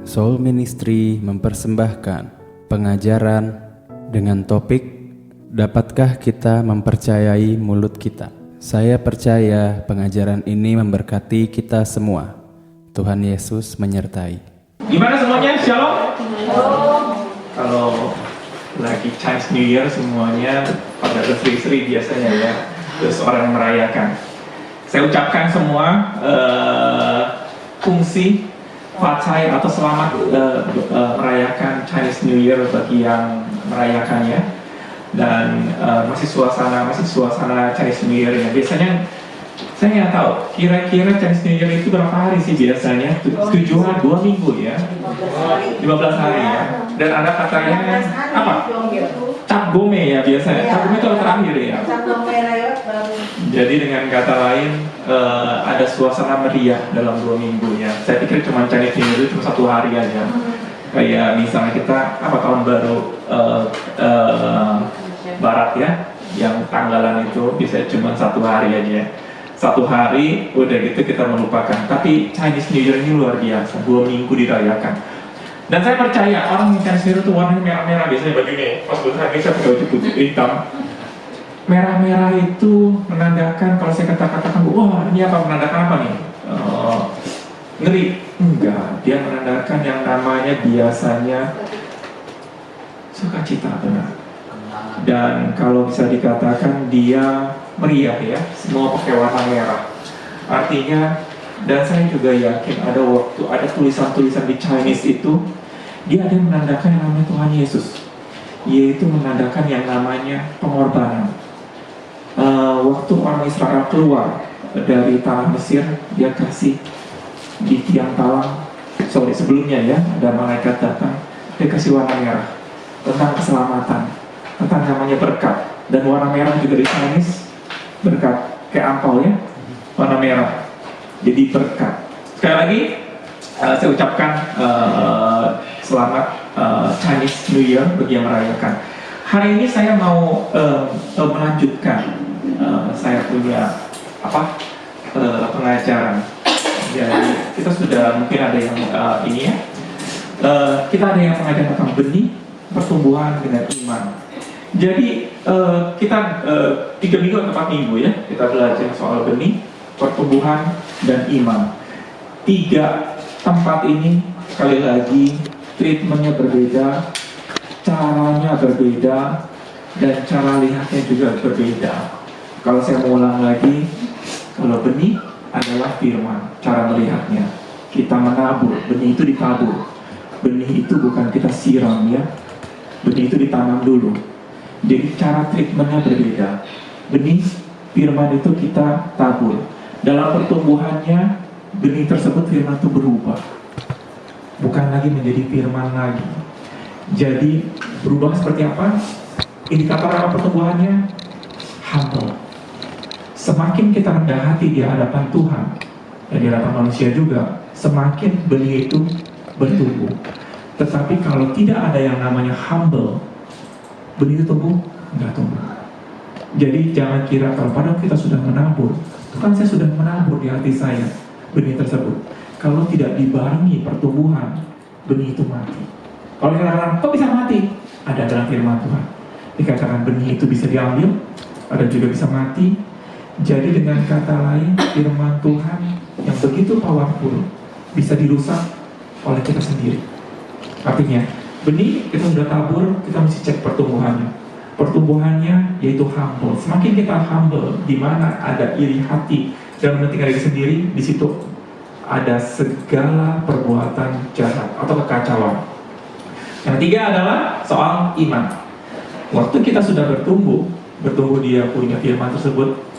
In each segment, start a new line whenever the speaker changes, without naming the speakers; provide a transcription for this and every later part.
Soul Ministry mempersembahkan pengajaran dengan topik "Dapatkah kita mempercayai mulut kita?". Saya percaya pengajaran ini memberkati kita semua. Tuhan Yesus menyertai.
Gimana semuanya? Shalom? Kalau lagi Chinese New Year semuanya pada berseri-seri biasanya ya. Terus orang merayakan. Saya ucapkan semua fungsi Fatcai atau selamat merayakan Chinese New Year bagi yang merayakannya. Dan masih suasana Chinese New Year ya. Biasanya saya nggak tahu kira-kira Chinese New Year itu berapa hari sih biasanya? 7 hari, 2 minggu ya, 15 hari ya. Dan ada katanya apa? Cap Gome ya biasanya. Cap Gome itu terakhir ya. Jadi dengan kata lain ada suasana meriah dalam 2 minggu ya. Saya pikir cuma Chinese New Year itu cuma 1 hari aja. Kayak misalnya kita tahun baru Barat ya, yang tanggalan itu bisa cuma 1 hari aja. 1 hari udah gitu kita melupakan. Tapi Chinese New Year ini luar biasa, 2 minggu dirayakan. Dan saya percaya orang yang Chinese New Year itu warnanya merah-merah biasanya bajunya. Pas besar ini saya pakai baju putih hitam. Merah-merah itu menandakan, kalau saya katakan, wah ini apa, menandakan apa nih? Ngeri? Enggak, dia menandakan yang namanya biasanya sukacita, benar. Dan kalau bisa dikatakan dia meriah ya, semua pakai warna merah. Artinya, dan saya juga yakin ada tulisan-tulisan di Chinese itu, dia ada yang menandakan yang namanya Tuhan Yesus, yaitu menandakan yang namanya pengorbanan. Waktu orang Israel keluar dari tanah Mesir, dia kasih di tiang palang, sebelumnya ya, ada malaikat datang, dia kasih warna merah, tentang keselamatan, tentang namanya berkat. Dan warna merah juga di Chinese berkat, kayak ampau ya, warna merah, jadi berkat. Sekali lagi saya ucapkan selamat Chinese New Year bagi yang merayakan. Hari ini saya mau melanjutkan, saya punya pengajaran. Jadi kita sudah mungkin ada yang ini ya, kita ada yang pengajaran tentang benih pertumbuhan dengan iman. Jadi kita 3 minggu atau 4 minggu ya, kita belajar soal benih, pertumbuhan, dan iman. 3 tempat ini sekali lagi treatmentnya berbeda, caranya berbeda, dan cara lihatnya juga berbeda. Kalau saya mau ulang lagi, kalau benih adalah firman, cara melihatnya. Kita menabur, benih itu ditabur. Benih itu bukan kita siram ya, benih itu ditanam dulu. Jadi cara treatmentnya berbeda. Benih firman itu kita tabur. Dalam pertumbuhannya, benih tersebut firman itu berubah, bukan lagi menjadi firman lagi. Jadi berubah seperti apa? Indikator dalam pertumbuhannya humble. Semakin kita rendah hati di hadapan Tuhan dan di hadapan manusia juga, semakin benih itu bertumbuh. Tetapi kalau tidak ada yang namanya humble, benih itu tumbuh? Enggak tumbuh. Jadi jangan kira kalau padahal kita sudah menabur, Tuhan saya sudah menabur di hati saya benih tersebut. Kalau tidak dibarengi pertumbuhan, benih itu mati. Kalau kita katakan, kok bisa mati? Ada dalam firman Tuhan. Dikatakan benih itu bisa diambil, ada juga bisa mati. Jadi dengan kata lain, firman Tuhan yang begitu powerful bisa dirusak oleh kita sendiri. Artinya, benih kita sudah tabur, kita mesti cek pertumbuhannya. Pertumbuhannya yaitu humble. Semakin kita humble, di mana ada iri hati dan mementingkan diri sendiri, di situ ada segala perbuatan jahat atau kekacauan. Yang ketiga adalah soal iman. Waktu kita sudah bertumbuh dia punya firman tersebut,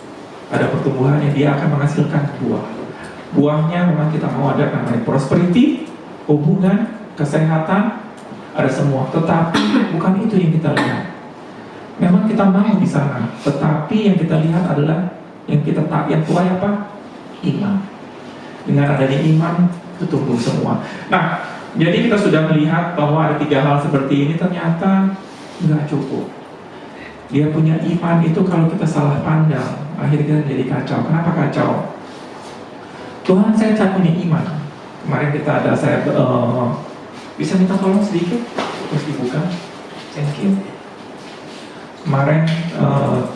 ada pertumbuhannya, dia akan menghasilkan buah. Buahnya memang kita mau ada namanya prosperity, hubungan, kesehatan, ada semua. Tetapi bukan itu yang kita lihat. Memang kita mau di sana, tetapi yang kita lihat adalah yang tuai apa? Iman. Dengan adanya iman itu tumbuh semua. Nah, jadi kita sudah melihat bahwa ada 3 hal seperti ini ternyata nggak cukup. Dia punya iman itu kalau kita salah pandang, akhirnya kita jadi kacau. Kenapa kacau? Tuhan, saya punya iman. Kemarin kita ada Bisa minta tolong sedikit? Terus dibuka. Thank you. Kemarin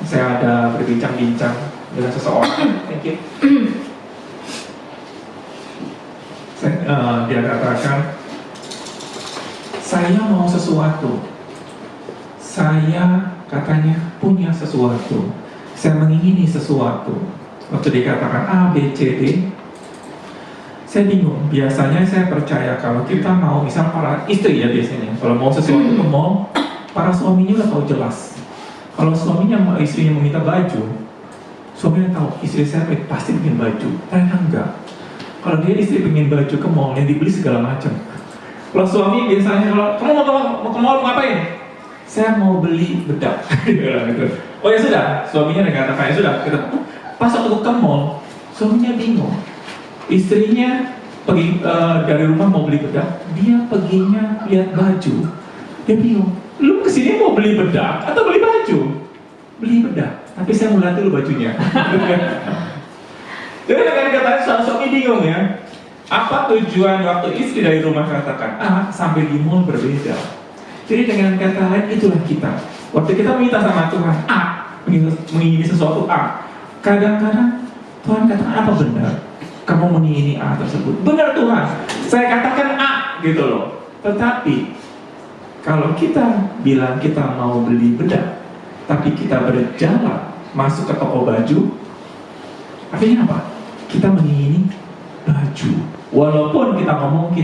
saya ada berbincang-bincang dengan seseorang. Thank you. Dia katakan, saya mau sesuatu. Saya katanya punya sesuatu. Saya mengingini sesuatu. Waktu dikatakan A, B, C, D, saya bingung. Biasanya saya percaya kalau kita mau, misal para istri ya biasanya, kalau mau sesuatu ke mall, para suaminya udah tahu jelas. Kalau suaminya sama istrinya meminta baju, suaminya tahu istri saya pasti ingin baju. Ternyata enggak. Kalau dia istri ingin baju ke mall, yang dibeli segala macam. Kalau suami biasanya kalau kamu mau ke mall mau ngapain? Saya mau beli bedak. Oh ya sudah, suaminya katakan ya sudah. Pas waktu ke mall, suaminya bingung. Istrinya pergi dari rumah mau beli bedak, dia perginya lihat baju. Dia bingung. Lu kesini mau beli bedak atau beli baju? Beli bedak, tapi saya mau lihat dulu bajunya. Jadi dengan kata suami bingung ya. Apa tujuan waktu istri dari rumah katakan A sampai di mall berbeda? Jadi dengan kata lain itulah kita. Waktu kita minta sama Tuhan A, mengingini sesuatu A, kadang-kadang Tuhan katakan apa benar? Kamu mengingini A tersebut. Benar Tuhan, saya katakan A gitu loh. Tetapi kalau kita bilang kita mau beli bedak, tapi kita berjalan masuk ke toko baju, artinya apa? Kita mengingini baju. Walaupun kita ngomong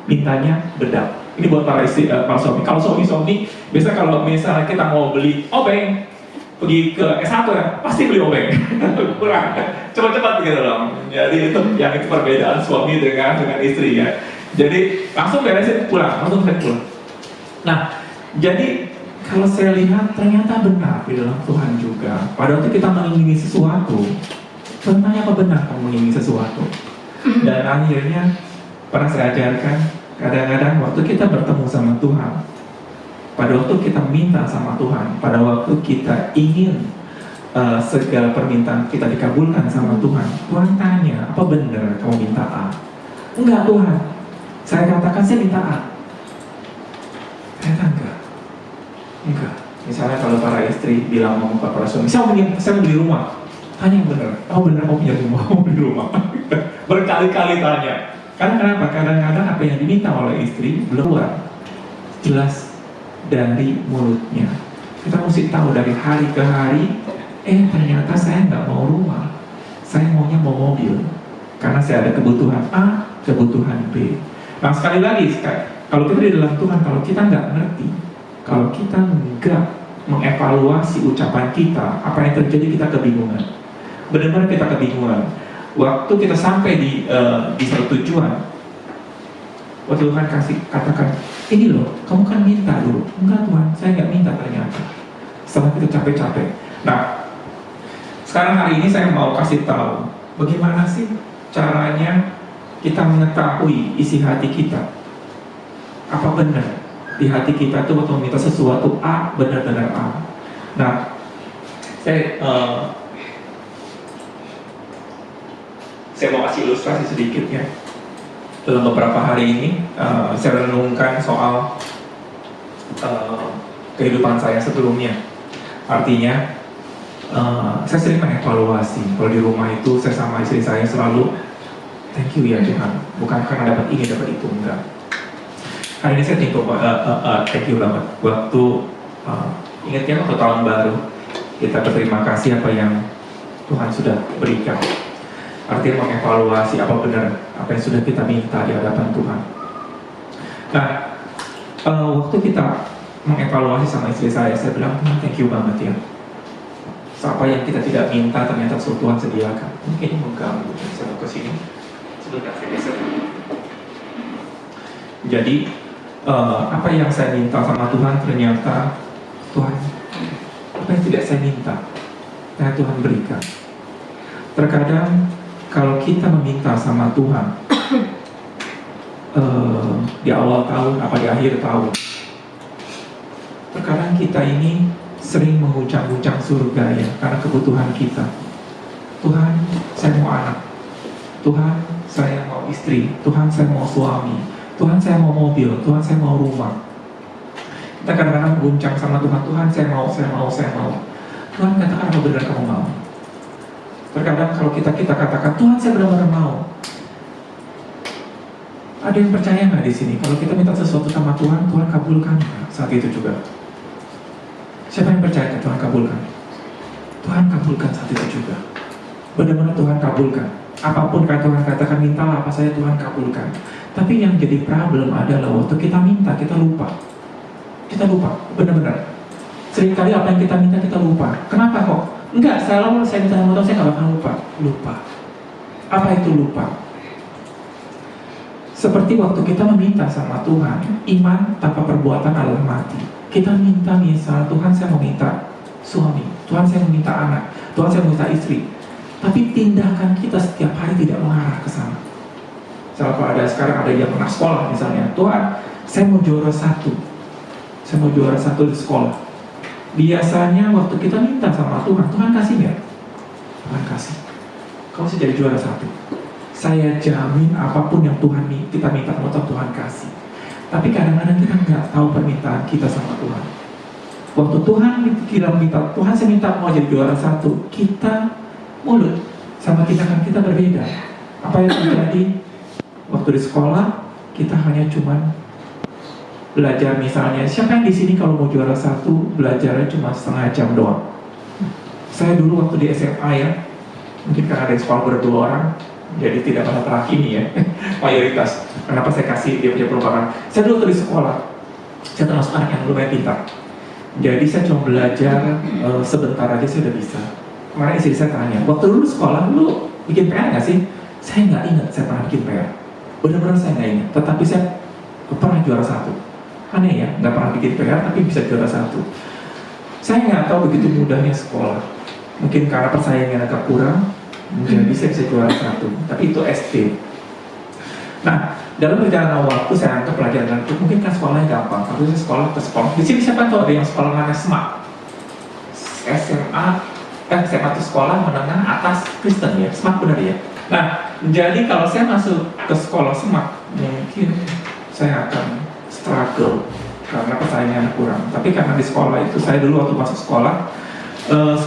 mintanya bedak. Ini buat para istri, para suami. Kalau suami-suami, biasa kalau misalnya kita mau beli obeng, pergi ke S1 ya, pasti beli obeng. Kurang, cepat-cepat gitu dong. Jadi itu perbedaan suami dengan istri ya. Jadi langsung beresin pulang, langsung pulang. Nah, jadi kalau saya lihat ternyata benar di dalam Tuhan juga. Pada waktu kita mengingini sesuatu, Tuhan tanya apa benar kamu mengingini sesuatu. Dan akhirnya pernah saya ajarkan, kadang-kadang waktu kita bertemu sama Tuhan, pada waktu kita minta sama Tuhan, pada waktu kita ingin segala permintaan kita dikabulkan sama Tuhan, Tuhan tanya, apa benar kamu minta A? Enggak Tuhan, saya katakan saya minta A. Ternyata enggak. Misalnya kalau para istri bilang sama para suami, saya mau beli rumah. Tanya yang benar, benar mau punya rumah, mau beli rumah. Berkali-kali tanya. Karena kenapa? Kadang-kadang apa yang diminta oleh istri belum keluar jelas dari mulutnya. Kita mesti tahu dari hari ke hari, ternyata saya nggak mau rumah, saya mau mobil. Karena saya ada kebutuhan A, kebutuhan B. Nah sekali lagi, kalau kita di dalam Tuhan, kalau kita nggak ngerti, kalau kita nggak mengevaluasi ucapan kita, apa yang terjadi kita kebingungan. Benar-benar kita kebingungan. Waktu kita sampai di satu tujuan, waktu Tuhan katakan, ini loh, kamu kan minta dulu. Enggak Tuhan, saya nggak minta ternyata. Setelah kita capek-capek. Nah, sekarang hari ini saya mau kasih tahu, bagaimana sih caranya kita mengetahui isi hati kita. Apa benar di hati kita itu waktu meminta sesuatu A, benar-benar A. Nah, saya mau kasih ilustrasi sedikit ya. Dalam beberapa hari ini, saya renungkan soal kehidupan saya sebelumnya. Artinya, saya sering mengevaluasi. Kalau di rumah itu, saya sama istri saya selalu, thank you ya Tuhan. Bukan karena dapat ini, dapat itu, enggak. Hari ini saya thank you banget. Waktu, ingat ya waktu tahun baru, kita berterima kasih apa yang Tuhan sudah berikan. Artinya mengevaluasi apa benar apa yang sudah kita minta di hadapan Tuhan. Nah, waktu kita mengevaluasi sama istri saya bilang, thank you banget ya. Apa yang kita tidak minta ternyata Tuhan sediakan. Mungkin ini mengganggu. Saya mau ke sini. Sebentar saya geser. Jadi, apa yang saya minta sama Tuhan ternyata Tuhan, apa yang tidak saya minta, ternyata Tuhan berikan. Terkadang kalau kita meminta sama Tuhan di awal tahun apa di akhir tahun, terkadang kita ini sering menguncang-uncang surga ya karena kebutuhan kita. Tuhan, saya mau anak. Tuhan, saya mau istri. Tuhan, saya mau suami. Tuhan saya mau mobil, Tuhan saya mau rumah. Kita kadang-kadang guncang sama Tuhan, Tuhan saya mau. Tuhan katakan apa benar kamu mau? Terkadang kalau kita katakan Tuhan saya benar-benar mau. Ada yang percaya nggak di sini? Kalau kita minta sesuatu sama Tuhan, Tuhan kabulkan saat itu juga. Siapa yang percaya Tuhan kabulkan? Tuhan kabulkan saat itu juga. Benar-benar Tuhan kabulkan. Apapun kata Tuhan katakan, mintalah apa saja Tuhan kabulkan. Tapi yang jadi problem adalah waktu kita minta, kita lupa. Kita lupa, benar-benar. Seringkali apa yang kita minta kita lupa. Kenapa kok? Enggak, selalu saya minta sama Tuhan, saya nggak bakal lupa. Lupa. Apa itu lupa? Seperti waktu kita meminta sama Tuhan, iman tanpa perbuatan adalah mati. Kita minta misal, Tuhan saya mau minta suami, Tuhan saya mau minta anak, Tuhan saya mau minta istri. Tapi tindakan kita setiap hari tidak mengarah ke sana. Misalnya sekarang ada yang pernah sekolah misalnya, Tuhan saya mau juara 1, saya mau juara 1 di sekolah. Biasanya waktu kita minta sama Tuhan, Tuhan kasih nggak? Tuhan kasih. Kalau saya jadi juara 1, saya jamin apapun yang kita minta sama Tuhan kasih. Tapi kadang-kadang kita nggak tahu permintaan kita sama Tuhan. Waktu Tuhan kita minta, Tuhan saya minta mau jadi juara 1, kita mulut sama tindakan kita berbeda. Apa yang terjadi? Waktu di sekolah kita hanya cuman belajar misalnya. Siapa yang di sini kalau mau juara 1 belajarnya cuma setengah jam doang? Saya dulu waktu di SMA ya, mungkin karena ada sekolah berdua orang, jadi tidak pada tahap ini ya, mayoritas. Kenapa saya kasih dia punya perubahan? Saya dulu waktu di sekolah, saya termasuk anak yang lumayan pintar. Jadi saya cuma belajar sebentar aja saya udah bisa. Kemarin istri saya tanya, waktu dulu sekolah, lu bikin PR nggak sih? Saya nggak ingat saya pernah bikin PR. Benar-benar saya nggak ingat. Tetapi saya pernah juara 1. Aneh ya, nggak pernah bikin PR tapi bisa juara 1. Saya nggak tahu begitu mudahnya sekolah. Mungkin karena persaingan agak kurang, jadi saya bisa juara 1. Tapi itu SD. Nah, dalam perjalanan waktu saya anggap pelajaran itu mungkin kan sekolahnya gampang. Tapi saya sekolah ke sekolah. Di sini siapa tahu ada yang sekolah mana SMAK? SMA itu sekolah menengah atas Kristen ya, SMAK benar ya. Nah, jadi kalau saya masuk ke sekolah SMAK, mungkin saya akan struggle karena persaingan kurang. Tapi karena di sekolah itu saya dulu waktu masuk sekolah,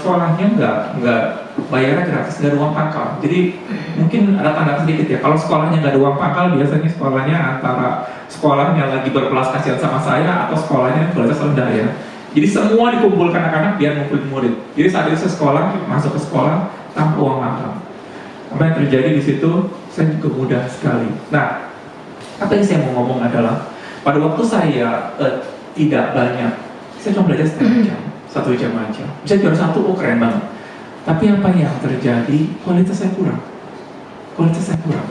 sekolahnya nggak bayarnya gratis, nggak ada uang pangkal. Jadi mungkin ada tanda sedikit ya. Kalau sekolahnya nggak ada uang pangkal, biasanya sekolahnya antara sekolahnya lagi berbelas kasihan sama saya atau sekolahnya kualitas rendah ya. Jadi semua dikumpulkan anak-anak biar ngumpulin murid. Jadi saat itu saya sekolah, masuk ke sekolah tanpa uang pangkal. Apa yang terjadi di situ, saya juga mudah sekali. Nah, apa yang saya mau ngomong adalah pada waktu saya tidak banyak, saya cuma belajar setengah jam, 1 jam aja. Bisa juara 1, oh keren banget. Tapi apa yang terjadi, kualitas saya kurang. Kualitas saya kurang.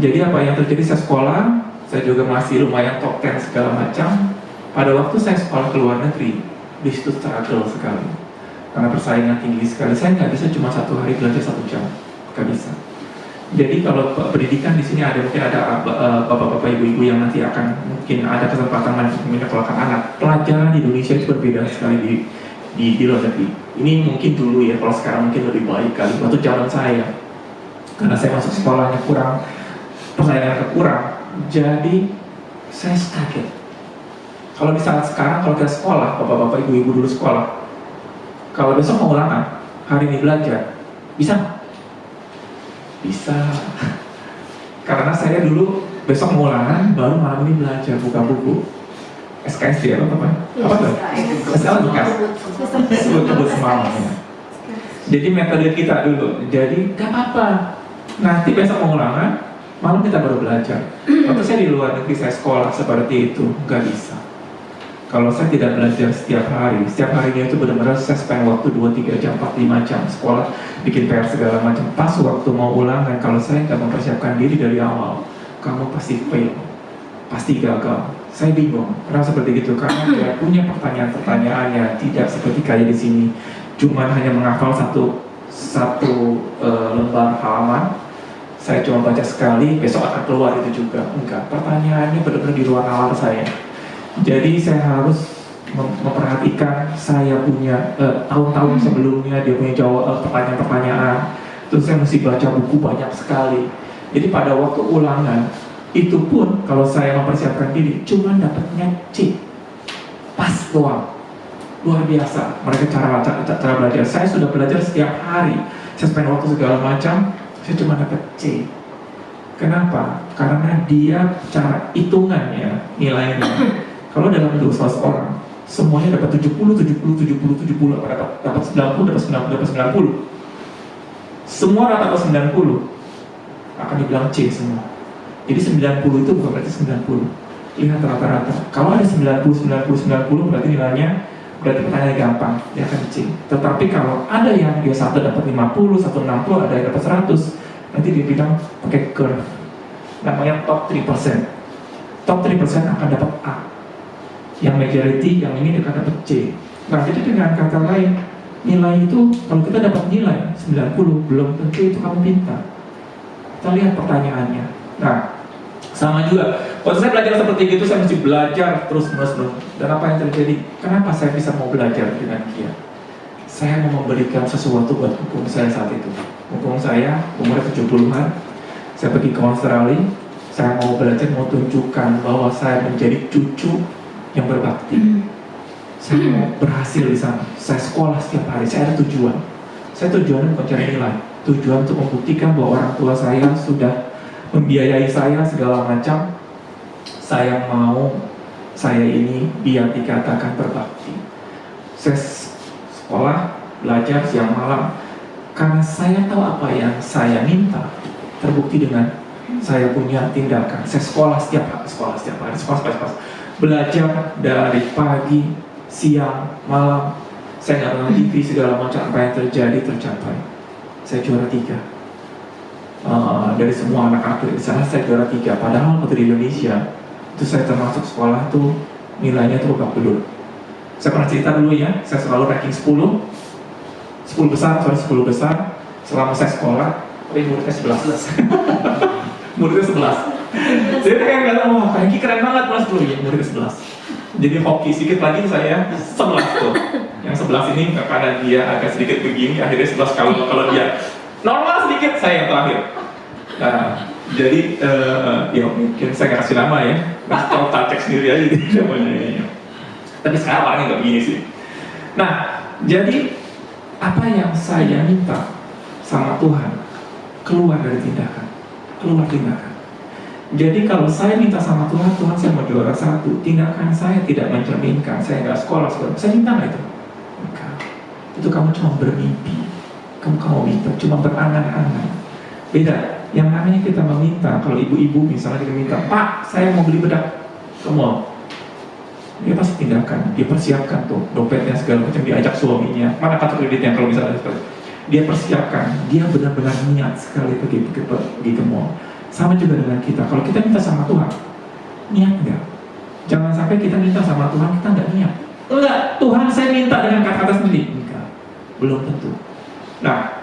Jadi apa yang terjadi, saya sekolah, saya juga masih lumayan top 10 segala macam. Pada waktu saya sekolah ke luar negeri, di situ struggle sekali. Karena persaingan tinggi sekali, saya nggak bisa cuma 1 hari belajar 1 jam. Nggak bisa. Jadi kalau pendidikan di sini mungkin ada bapak-bapak ibu-ibu yang nanti akan mungkin ada kesempatan menyekolahkan anak. Pelajaran di Indonesia itu berbeda sekali di luar negeri. Ini mungkin dulu ya, kalau sekarang mungkin lebih baik kali. Waktu zaman saya, karena saya masuk sekolahnya kurang, persaingan kurang, jadi saya kaget. Kalau di saat sekarang, kalau kita sekolah, bapak-bapak ibu-ibu dulu sekolah, kalau besok mau ulangan, hari ini belajar, bisa nggak? Bisa. Karena saya dulu besok mau ulangan, baru malam ini belajar buka buku SKSD apa tuh? Apa tuh? SKSD bukan? Sebut semalam ya. Jadi metode kita dulu. Jadi gak apa-apa. Nanti besok mau ulangan, malam kita baru belajar. Waktu saya di luar negeri saya sekolah seperti itu, gak bisa. Kalau saya tidak belajar setiap harinya itu benar-benar saya spend waktu 2-3 jam, 4-5 jam sekolah, bikin PR segala macam. Pas waktu mau ulangan, kalau saya nggak mempersiapkan diri dari awal, kamu pasti fail, pasti gagal. Saya bingung, karena seperti itu, karena dia punya pertanyaan-pertanyaannya tidak seperti kayak di sini, cuma hanya menghafal satu lembar halaman. Saya cuma baca sekali, besok akan keluar itu juga. Enggak, pertanyaannya benar-benar di luar nalar saya. Jadi saya harus memperhatikan saya punya tahun-tahun sebelumnya dia punya pertanyaan-pertanyaan. Terus saya mesti baca buku banyak sekali. Jadi pada waktu ulangan Itu pun kalau saya mempersiapkan diri cuma dapatnya C, pas doang. Luar biasa mereka cara belajar. Saya sudah belajar setiap hari, saya spend waktu segala macam, saya cuma dapat C. Kenapa? Karena dia cara hitungannya, nilainya. Kalau dalam 200 orang, semuanya dapat 70, 70, 70, 70, dapat 90, dapat 90, dapat 90. Semua rata ke 90 akan dibilang C semua. Jadi 90 itu bukan berarti 90. Lihat rata-rata. Kalau ada 90, 90, 90 berarti nilainya, berarti pertanyaannya gampang, dia akan C. Tetapi kalau ada yang dia satu dapat 50, satu 60, ada yang dapat 100, nanti dia bilang pakai curve. Namanya top 3%. Top 3% akan dapat A. Yang majority, yang ini akan dapat C. Nah, jadi dengan kata lain, nilai itu, kalau kita dapat nilai 90, belum tentu itu kamu pintar. Kita lihat pertanyaannya. Nah, sama juga, waktu saya belajar seperti itu, saya mesti belajar terus-menerus. Dan apa yang terjadi? Kenapa saya bisa mau belajar dengan Kia? Saya mau memberikan sesuatu buat hukum saya saat itu. Hukum saya, umurnya 70-an, saya pergi ke Australia, saya mau belajar, mau tunjukkan bahwa saya menjadi cucu yang berbakti. Saya mau berhasil di sana. Saya sekolah setiap hari, saya ada tujuan. Saya tujuannya bukan cari nilai. Tujuan untuk membuktikan bahwa orang tua saya sudah membiayai saya segala macam. Saya mau saya ini biar dikatakan berbakti. Saya sekolah, belajar siang malam, karena saya tahu apa yang saya minta. Terbukti dengan saya punya tindakan. Saya sekolah setiap hari, sekolah. Belajar dari pagi, siang, malam. Saya nggak nonton TV segala macam, apa yang terjadi tercapai. Saya juara 3. Dari semua anak-anak di sana saya juara 3. Padahal waktu di Indonesia itu saya termasuk sekolah tuh nilainya tuh babak belur. Saya pernah cerita dulu ya, saya selalu ranking 10 besar. Selama saya sekolah, tapi muridnya 11. Muridnya 11. Jadi kayak nggak tahu, wah Franky keren banget kelas 10 ya, muridnya 11. Jadi hoki sedikit lagi saya 11 tuh. Yang 11 ini karena dia agak sedikit begini, akhirnya 11 kalau dia normal sedikit, saya yang terakhir. Nah, jadi ya mungkin saya nggak kasih nama ya, kalau tak cek sendiri aja gitu namanya. Tapi sekarang orangnya nggak begini sih. Nah, jadi apa yang saya minta sama Tuhan keluar dari tindakan. Jadi kalau saya minta sama Tuhan, Tuhan saya mau juara 1, tindakan saya tidak mencerminkan, saya nggak sekolah, saya minta nggak itu? Enggak. Itu kamu cuma bermimpi, kamu minta, cuma berangan-angan. Beda, yang namanya kita meminta, kalau ibu-ibu misalnya kita minta, Pak, saya mau beli bedak, kamu dia pasti tindakan, dia persiapkan tuh dompetnya segala macam, diajak suaminya, mana kartu kreditnya kalau misalnya dia persiapkan, dia benar-benar niat sekali pergi ke mall. Sama juga dengan kita, kalau kita minta sama Tuhan, niat enggak? Jangan sampai kita minta sama Tuhan, kita enggak niat. Enggak, Tuhan saya minta dengan kata-kata sendiri. Enggak, belum tentu. Nah,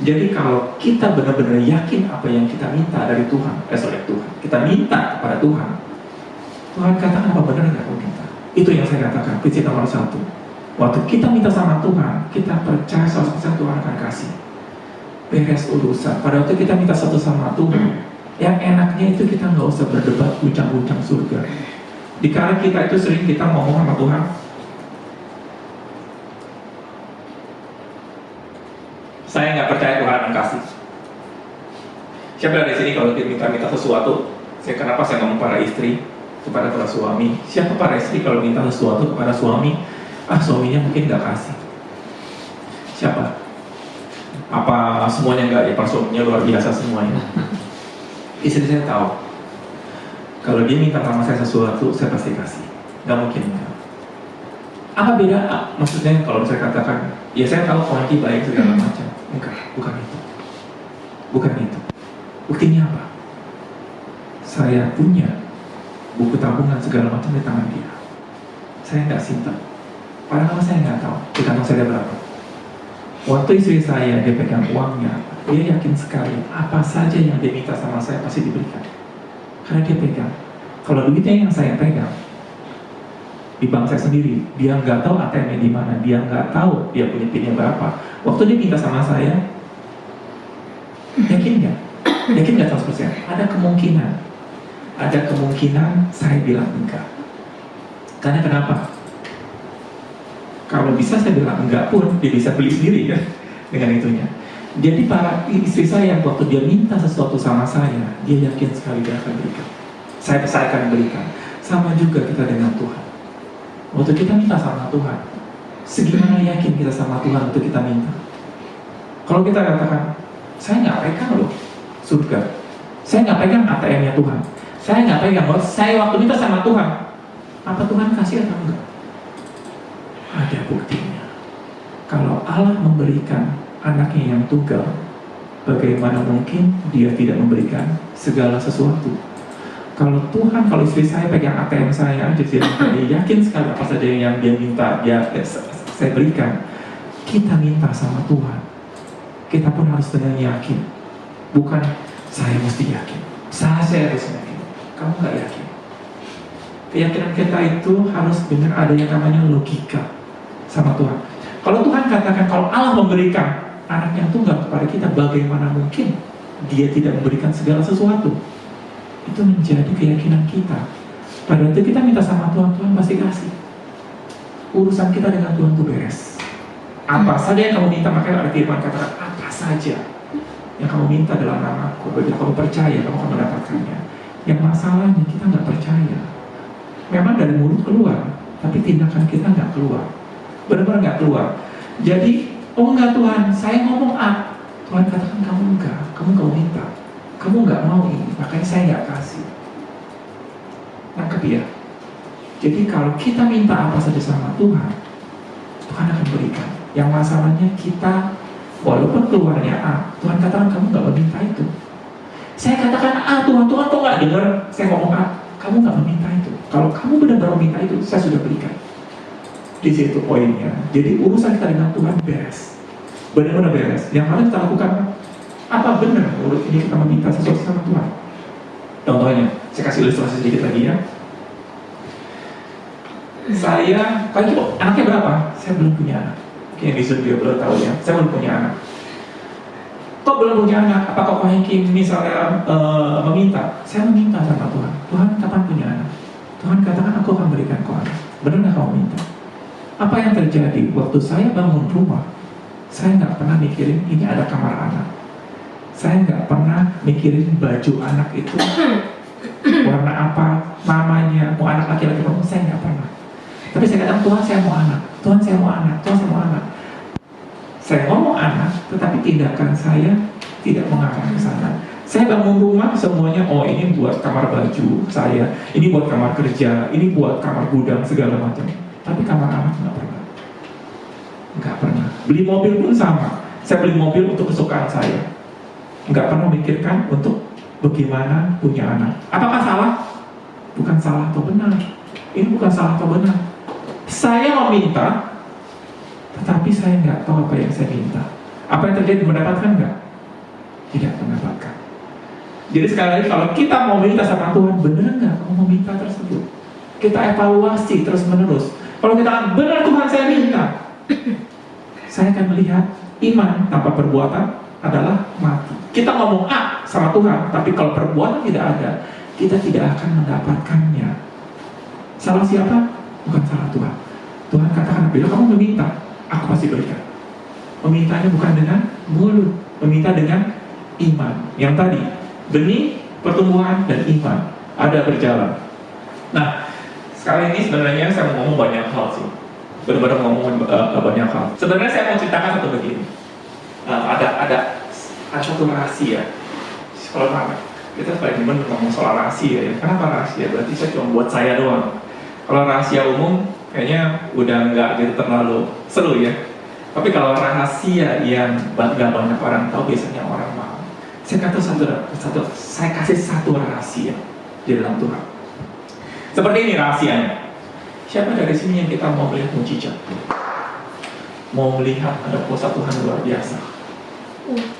jadi kalau kita benar-benar yakin apa yang kita minta dari Tuhan, kita minta kepada Tuhan, Tuhan katakan apa benar enggak kamu minta. Itu yang saya katakan, prinsip nomor 1. Waktu kita minta sama Tuhan, kita percaya 100% Tuhan akan kasih. Beres urusan. Pada waktu kita minta satu sama Tuhan, yang enaknya itu kita nggak usah berdebat guncang-guncang surga. Di kala kita itu sering kita ngomong sama Tuhan, saya nggak percaya Tuhan akan kasih. Siapa dari sini kalau kita minta sesuatu, kenapa saya ngomong para istri kepada para suami? Siapa para istri kalau minta sesuatu kepada suami, suaminya mungkin nggak kasih? Siapa? Apa semuanya enggak ya, suaminya luar biasa semuanya. Istri saya tahu kalau dia minta sama saya sesuatu, saya pasti kasih, nggak mungkin enggak. Apa beda? Maksudnya kalau saya katakan, ya saya tahu Franky baik segala macam. Enggak, bukan itu. Buktinya apa? Saya punya buku tabungan segala macam di tangan dia. Saya nggak simpan. Padahal saya nggak tahu di kantong saya berapa. Waktu istri saya, dia pegang uangnya, dia yakin sekali apa saja yang dia minta sama saya pasti diberikan. Karena dia pegang. Kalau duitnya yang saya pegang di bank saya sendiri, dia nggak tahu ATM-nya di mana, dia nggak tahu dia punya PIN-nya berapa. Waktu dia minta sama saya, yakin nggak 100%? Ada kemungkinan ada kemungkinan saya bilang enggak. Karena kenapa? Kalau bisa saya bilang enggak pun, dia bisa beli sendiri kan dengan itunya. Jadi para istri saya waktu dia minta sesuatu sama saya, dia yakin sekali dia akan berikan. Saya akan berikan. Sama juga kita dengan Tuhan. Waktu kita minta sama Tuhan, segimana yakin kita sama Tuhan untuk kita minta? Kalau kita katakan, saya nggak pegang loh surga, saya nggak pegang ATM-nya Tuhan, saya nggak pegang, saya waktu minta sama Tuhan, apa Tuhan kasih atau enggak? Ada buktinya. Kalau Allah memberikan anaknya yang tunggal, bagaimana mungkin dia tidak memberikan segala sesuatu? Kalau Tuhan, kalau istri saya pegang ATM saya aja, dia yakin sekali apa saja yang dia minta, saya berikan. Kita minta sama Tuhan, kita pun harus dengan yakin. Bukan saya mesti yakin, saya harus yakin. Kamu nggak yakin. Keyakinan kita itu harus benar, ada yang namanya logika sama Tuhan. Kalau Tuhan katakan, kalau Allah memberikan anak yang tunggal kepada kita, bagaimana mungkin dia tidak memberikan segala sesuatu? Itu menjadi keyakinan kita. Pada waktu kita minta sama Tuhan, Tuhan pasti kasih. Urusan kita dengan Tuhan itu beres. Apa saja yang kamu minta, makanya ada firman katakan, apa saja yang kamu minta dalam namaku, begitu kamu percaya, kamu akan mendapatkannya. Yang masalahnya kita nggak percaya. Memang dari mulut keluar, tapi tindakan kita nggak keluar. Benar-benar nggak keluar. Jadi, oh enggak Tuhan, saya ngomong A. Tuhan katakan kamu enggak, kamu minta. Kamu nggak mau ini, makanya saya nggak kasih. Nangkep ya? Jadi kalau kita minta apa saja sama Tuhan, Tuhan akan berikan. Yang masalahnya kita, walaupun keluarnya A, Tuhan katakan kamu nggak meminta itu. Saya katakan A, Tuhan kok nggak dengar saya ngomong A? Kamu nggak meminta itu. Kalau kamu benar-benar meminta itu, saya sudah berikan. Di situ poinnya. Jadi urusan kita dengan Tuhan beres, benar-benar beres. Yang harus kita lakukan, apa benar menurut ini kita meminta sesuatu sama Tuhan? Contohnya, saya kasih ilustrasi sedikit lagi ya. Saya, kalau anaknya berapa? Saya belum punya anak. Yang di studio belum tahu ya, saya belum punya anak. Kok belum punya anak? Apakah Pak Hengki misalnya meminta? Saya meminta sama Tuhan. Tuhan kapan punya anak? Tuhan katakan aku akan berikan kau anak. Benar nggak kamu minta? Apa yang terjadi? Waktu saya bangun rumah, saya nggak pernah mikirin ini ada kamar anak. Saya nggak pernah mikirin baju anak itu warna apa, namanya, mau anak laki-laki perempuan, saya nggak pernah. Tapi saya katakan Tuhan saya mau anak, Tuhan saya mau anak, Tuhan saya mau anak. Saya ngomong anak, tetapi tindakan saya tidak mengarah ke sana. Saya bangun rumah semuanya, oh ini buat kamar baju saya, ini buat kamar kerja, ini buat kamar gudang segala macam. Tapi kamar anak nggak pernah, nggak pernah. Beli mobil pun sama. Saya beli mobil untuk kesukaan saya, nggak pernah memikirkan untuk bagaimana punya anak. Apakah salah? Bukan salah atau benar. Ini bukan salah atau benar. Saya meminta, tetapi saya nggak tahu apa yang saya minta. Apa yang terjadi? Mendapatkan nggak? Tidak mendapatkan. Jadi sekali lagi, kalau kita mau minta sama Tuhan, benar nggak kamu mau minta tersebut? Kita evaluasi terus menerus. Kalau kita benar Tuhan saya minta, saya akan melihat iman tanpa perbuatan adalah mati. Kita ngomong A sama Tuhan, tapi kalau perbuatan tidak ada, kita tidak akan mendapatkannya. Salah siapa? Bukan salah Tuhan. Tuhan katakan, bila kamu meminta, aku pasti berikan. Memintanya bukan dengan mulut, meminta dengan iman. Yang tadi, benih, pertumbuhan, dan iman ada berjalan. Nah, sekali ini sebenarnya saya mau ngomong banyak hal sih. Benar-benar ngomong banyak hal. Sebenarnya saya mau ceritakan satu begini. Ada satu rahasia. Kalau kita paling demen ngomong soal rahasia ya. Kenapa rahasia? Berarti saya cuma buat saya doang. Kalau rahasia umum kayaknya udah nggak gitu terlalu seru ya. Tapi kalau rahasia yang nggak banyak orang tahu, biasanya orang mau. Saya kasih satu rahasia di dalam Tuhan. Seperti ini rahasianya. Siapa dari sini yang kita mau melihat mujizat? Mau melihat ada kuasa Tuhan luar biasa?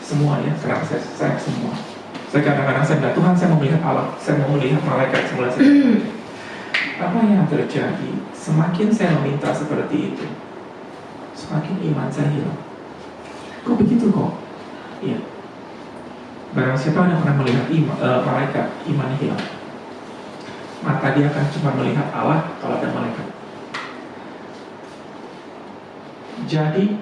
Semua ya, sekarang saya semua. Saya kadang-kadang saya bilang, Tuhan saya mau melihat Allah, saya mau melihat malaikat semula. Apa yang terjadi? Semakin saya meminta seperti itu, semakin iman saya hilang. Kok begitu kok? Iya. Barang siapa yang pernah melihat malaikat, imannya hilang. maka dia akan cuma melihat Allah kalau ada malaikat. Jadi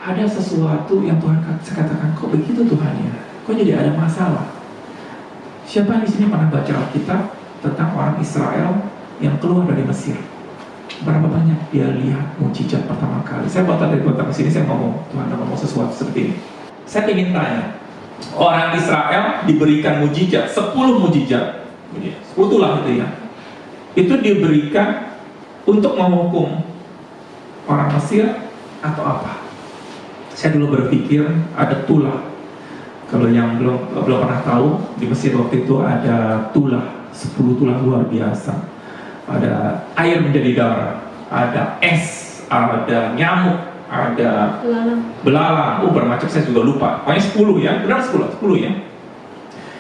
ada sesuatu yang Tuhan katakan, kok begitu Tuhan ya? Kok jadi ada masalah? Siapa di sini pernah baca Alkitab tentang orang Israel yang keluar dari Mesir? Berapa banyak dia lihat mujizat pertama kali? Saya bawa dari kota ke sini, saya ngomong, Tuhan ngomong sesuatu seperti ini. Saya ingin tanya, orang Israel diberikan mujizat, 10 mujizat, 10 tulah itu ya. Itu diberikan untuk menghukum orang Mesir atau apa? Saya dulu berpikir ada tulah. Kalau yang belum pernah tahu, di Mesir waktu itu ada tulah, 10 tulah luar biasa. Ada air menjadi darah, ada es, ada nyamuk, ada belalang, bermacam saya juga lupa. Pokoknya 10 ya, benar 10 ya.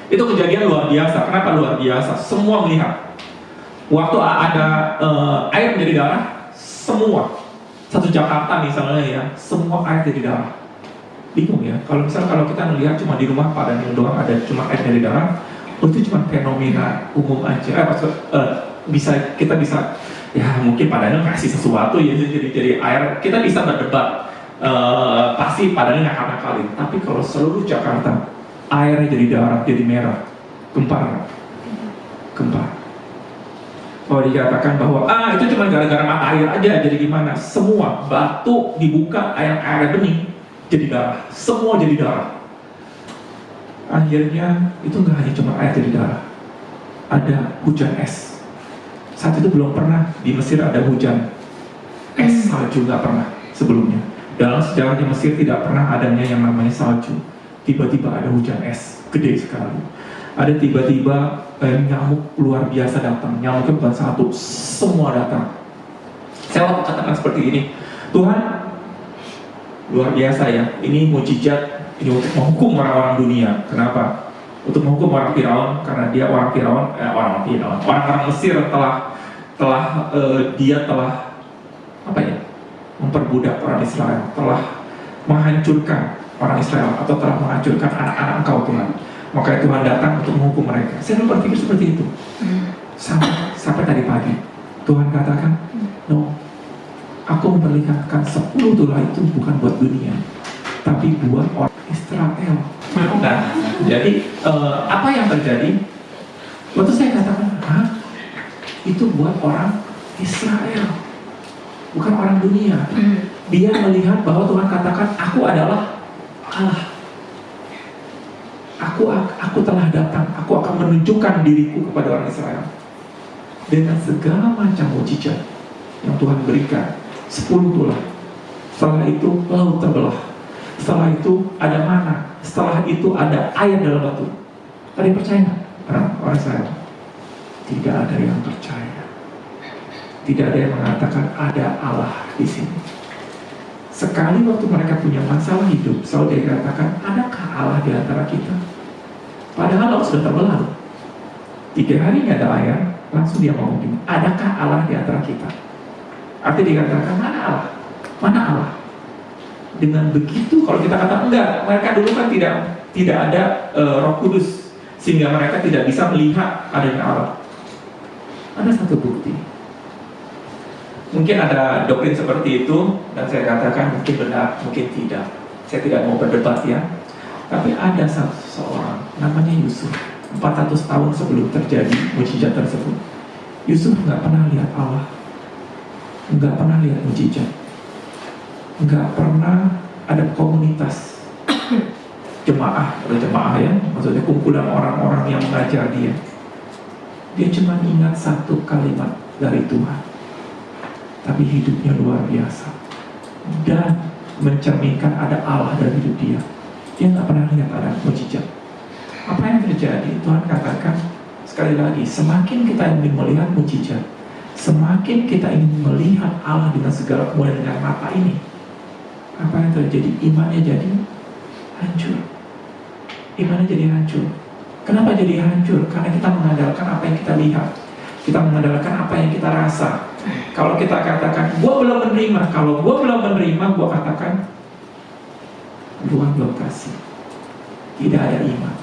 Itu kejadian luar biasa. Kenapa luar biasa? Semua melihat. Waktu ada air menjadi darah, semua. Satu Jakarta misalnya ya, semua air jadi darah. Bingung ya, kalau kita melihat cuma di rumah Pak Daniel doang ada cuma air dari darah, itu cuma fenomena umum aja. Kita bisa ya mungkin Pak Daniel ngasih sesuatu ya jadi air, kita bisa berdebat. Pasti Pak Daniel nakal-nakalin. Tapi kalau seluruh Jakarta airnya jadi darah, jadi merah, gempar. Kalau dikatakan bahwa itu cuma gara-gara mata air aja, jadi gimana? Semua batu dibuka, air bening jadi darah, semua jadi darah. Akhirnya itu nggak hanya cuma air jadi darah, ada hujan es. Saat itu belum pernah di Mesir ada hujan es, salju nggak pernah sebelumnya. Dalam sejarahnya Mesir tidak pernah adanya yang namanya salju. Tiba-tiba ada hujan es, gede sekali. Ada tiba-tiba nyamuk luar biasa datang. Nyamuknya bukan satu, semua datang. Saya waktu katakan seperti ini, Tuhan luar biasa ya, ini mujizat, ini untuk menghukum orang-orang dunia. Kenapa? Untuk menghukum orang Firaun, karena dia orang Mesir dia telah memperbudak orang Israel, telah menghancurkan orang Israel, atau telah menghancurkan anak-anak Engkau Tuhan. Maka Tuhan datang untuk menghukum mereka. Saya dulu berpikir seperti itu. Sampai tadi pagi Tuhan katakan, no, aku memperlihatkan 10 tulah itu bukan buat dunia, tapi buat orang Israel. Nah, jadi apa yang terjadi? Waktu saya katakan, itu buat orang Israel, bukan orang dunia. Dia melihat bahwa Tuhan katakan, aku adalah Allah. Aku telah datang, aku akan menunjukkan diriku kepada orang Israel dengan segala macam mujizat yang Tuhan berikan. 10 tulah. Setelah itu laut terbelah. Setelah itu ada mana. Setelah itu ada air dalam batu. Ada yang percaya nggak? Orang Israel? Tidak ada yang percaya. Tidak ada yang mengatakan ada Allah di sini. Sekali waktu mereka punya masalah hidup, selalu dia katakan, adakah Allah di antara kita? Padahal laut sudah terbelah. 3 hari nggak ada air, langsung dia ngomong gini, adakah Allah di antara kita? Artinya dikatakan, mana Allah? Mana Allah? Dengan begitu, kalau kita kata enggak, mereka dulu kan tidak ada Roh Kudus, sehingga mereka tidak bisa melihat adanya Allah. Ada satu bukti. Mungkin ada doktrin seperti itu, dan saya katakan mungkin benar, mungkin tidak. Saya tidak mau berdebat ya. Tapi ada seorang, namanya Yusuf. 400 tahun sebelum terjadi mujizat tersebut, Yusuf nggak pernah lihat Allah, nggak pernah lihat mujizat, nggak pernah ada komunitas jemaah ya, maksudnya kumpulan orang-orang yang mengajar dia. Dia cuma ingat satu kalimat dari Tuhan, tapi hidupnya luar biasa dan mencerminkan ada Allah dalam hidup dia. Dia nggak pernah lihat ada mujizat. Apa yang terjadi? Tuhan katakan sekali lagi, semakin kita ingin melihat mujizat, semakin kita ingin melihat Allah dengan segala kemuliaan dengan mata ini, apa yang terjadi? Imannya jadi hancur. Imannya jadi hancur. Kenapa jadi hancur? Karena kita mengandalkan apa yang kita lihat, kita mengandalkan apa yang kita rasa. Kalau kita katakan, gua belum menerima, kalau gua belum menerima, gua katakan, Tuhan belum kasih. Tidak ada iman.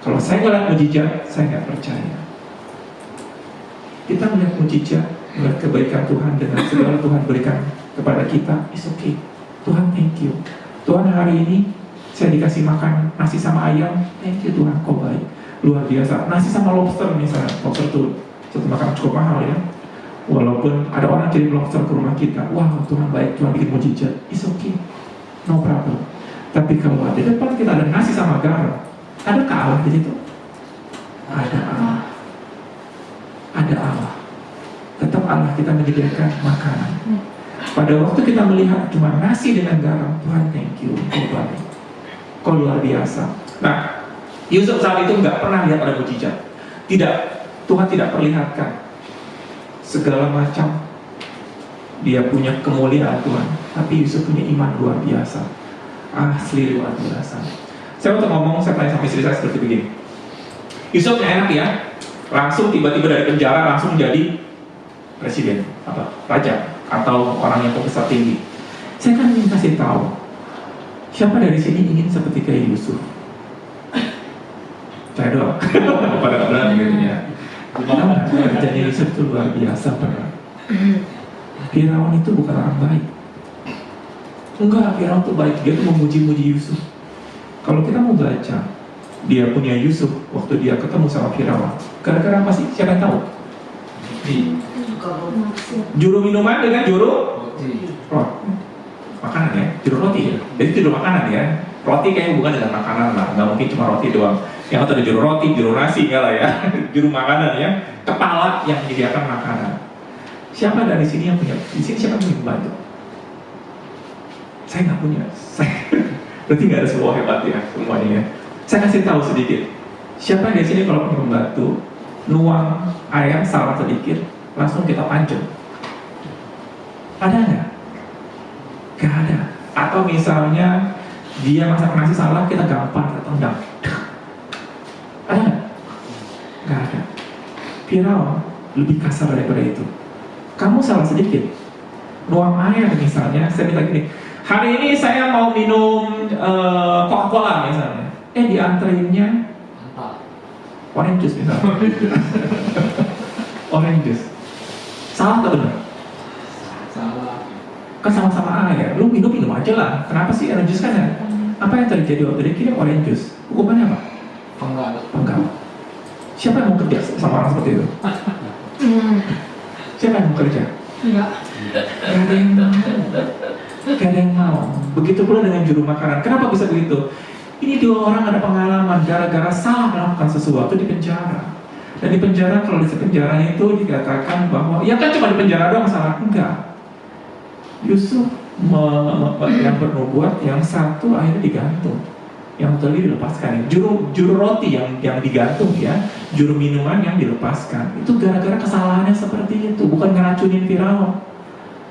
Kalau saya ngeliat mujizat, saya nggak percaya. kita melihat mujizat, melihat kebaikan Tuhan dengan segala Tuhan berikan kepada kita, it's okay. Tuhan thank you. Tuhan hari ini saya dikasih makan nasi sama ayam, thank you Tuhan, kau baik. Luar biasa. Nasi sama lobster misalnya, lobster itu satu makanan cukup mahal ya. Walaupun ada orang kirim lobster ke rumah kita, wow Tuhan baik, Tuhan bikin mujizat, it's okay, no problem. Tapi kalau di depan kita ada nasi sama garam, adakah Allah di situ? Ada Allah. Ada Allah. Tetap Allah kita menyediakan makanan. Pada waktu kita melihat cuma nasi dengan garam, Tuhan thank you, kau baik, kau luar biasa. Nah, Yusuf saat itu nggak pernah lihat ada mujizat. Tidak, Tuhan tidak perlihatkan segala macam. Dia punya kemuliaan Tuhan, tapi Yusuf punya iman luar biasa. Asli luar biasa. Saya untuk ngomong, saya tanya sama istri saya seperti begini. Yusuf enak ya, langsung tiba-tiba dari penjara langsung jadi presiden, raja, atau orang yang pembesar tinggi. Saya kan ingin kasih tahu, siapa dari sini ingin seperti kayak Yusuf? Saya doang. Pada nggak berani gitu ya. Kerjanya Yusuf itu luar biasa benar. Firaun itu bukan orang baik. Enggak, Firaun itu baik. Dia tuh memuji-muji Yusuf. Kalau kita mau baca, dia punya Yusuf waktu dia ketemu sama Firaun. Gara-gara apa sih? Siapa yang tahu? Juru minuman dengan juru roti. Makanan ya, juru roti ya. Jadi juru makanan ya. Roti kayaknya bukan dengan makanan lah. Nggak mungkin cuma roti doang. Yang ada juru roti, juru nasi enggak lah ya. Juru makanan ya. Kepala yang menyediakan makanan. Siapa dari sini yang punya? Di sini siapa yang punya pembantu? Saya nggak punya. Berarti nggak ada sebuah hebat ya semuanya ya. Saya kasih tahu sedikit. Siapa dari sini kalau punya pembantu nuang ayam salah sedikit, langsung kita pancung? Ada nggak? Nggak ada. Atau misalnya dia masak nasi salah, kita gampang kita tendang. Ada nggak? Nggak ada. Firaun lebih kasar daripada itu. Kamu salah sedikit, nuang air misalnya, saya minta gini, hari ini saya mau minum Coca-Cola misalnya, dianterinnya orange juice misalnya. Orange juice. Salah atau benar?
Salah.
Kan sama-sama air, lu minum aja lah. Kenapa sih orange juice kan ya? Apa yang terjadi waktu dia kirim orange juice? Hukumannya apa? Penggal. Siapa yang mau kerja sama orang seperti itu? Siapa yang mau kerja?
Enggak.
Gak ada yang mau. Begitu pula dengan juru makanan. Kenapa bisa begitu? Ini dua orang ada pengalaman gara-gara salah melakukan sesuatu di penjara. Dan di penjara, kalau di penjara itu dikatakan bahwa ya kan cuma di penjara doang salah. Enggak. Yusuf yang bernubuat, yang satu akhirnya digantung, yang tadi dilepaskan. Juru roti yang digantung ya, juru minuman yang dilepaskan. Itu gara-gara kesalahannya seperti itu, bukan ngeracunin Firaun.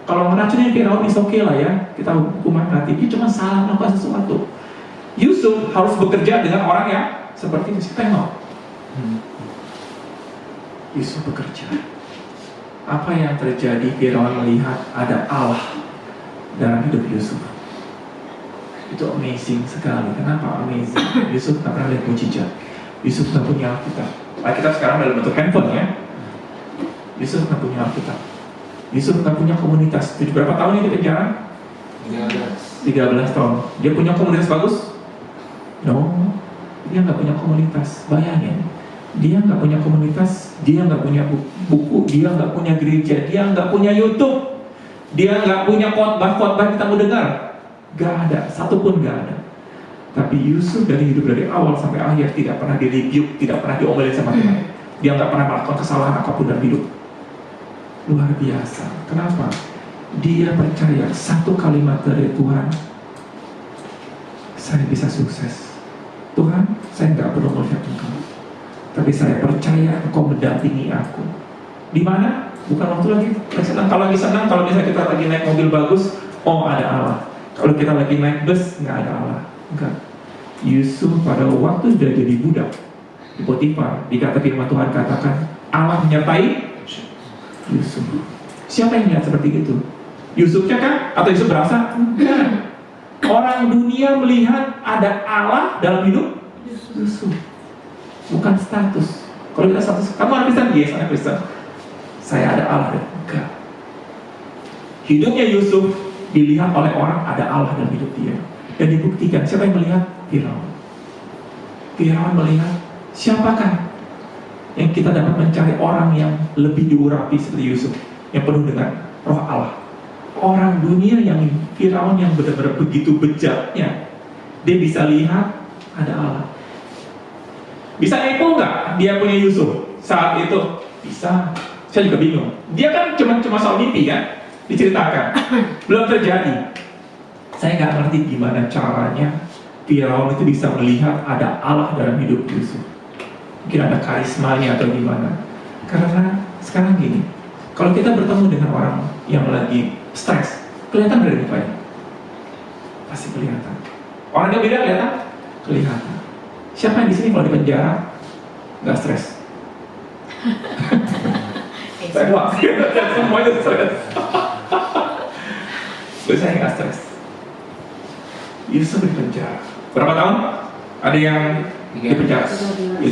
Kalau ngeracunin Firaun is oke lah ya, kita hukuman mati. Dia cuma salah melakukan sesuatu. Yusuf harus bekerja dengan orang yang seperti itu. Siapa yang mau? Yusuf bekerja. Apa yang terjadi? Firaun melihat ada Allah dalam hidup Yusuf. Itu amazing sekali. Kenapa amazing? Yusuf tak pernah lihat mujizat. Yusuf tak punya Alkitab. Alkitab sekarang dalam bentuk handphone ya. Yusuf tak punya Alkitab. Yusuf tak punya komunitas. Berapa tahun ini di penjara? 13 tahun. Dia punya komunitas bagus? No. Dia nggak punya komunitas. Bayangin. Dia nggak punya komunitas. Dia nggak punya buku. Dia nggak punya gereja. Dia nggak punya YouTube. Dia nggak punya khotbah kita mau dengar. Gak ada, satupun gak ada. Tapi Yusuf dari hidup dari awal sampai akhir tidak pernah di-rebuke, tidak pernah diomelin sama Tuhan. Dia gak pernah melakukan kesalahan apapun dalam hidup. Luar biasa. Kenapa? Dia percaya satu kalimat dari Tuhan, saya bisa sukses. Tuhan, saya gak perlu melihat Engkau, tapi saya percaya Engkau mendampingi aku. Di mana? Bukan waktu lagi senang. Kalau lagi senang, kalau misalnya kita lagi naik mobil bagus, oh ada Allah. Kalau kita lagi naik bus, nggak ada Allah. Enggak. Yusuf pada waktu sudah jadi budak di Potifar, dikata firman Tuhan katakan Allah menyertai Yusuf. Siapa yang lihat seperti itu? Yusufnya kan? Atau Yusuf berasa? Enggak. Orang dunia melihat ada Allah dalam hidup Yusuf. Bukan status. Kalau kita status, kamu anak Kristen? Yes, anak Kristen. saya ada Allah dan enggak. Hidupnya Yusuf dilihat oleh orang ada Allah dalam hidup dia, dan dibuktikan. Siapa yang melihat? Firaun. Firaun melihat, siapakah yang kita dapat mencari orang yang lebih diurapi seperti Yusuf, yang penuh dengan roh Allah. Orang dunia yang Firaun yang benar-benar begitu bejaknya, dia bisa lihat ada Allah. Bisa nipu nggak dia punya Yusuf saat itu? Bisa. Saya juga bingung. Dia kan cuma soal mimpi kan, diceritakan, belum terjadi. Saya nggak ngerti gimana caranya Firaun itu bisa melihat ada Allah dalam hidup Yusuf. Mungkin ada karismanya atau gimana. Karena sekarang gini, kalau kita bertemu dengan orang yang lagi stres, kelihatan dari mukanya, pasti kelihatan. Orang yang beda kelihatan, kelihatan. Siapa yang di sini kalau di penjara nggak stres? Saya doang, semuanya stres. Saya nggak stres. Yusuf di penjara berapa tahun? Ada yang di penjara 13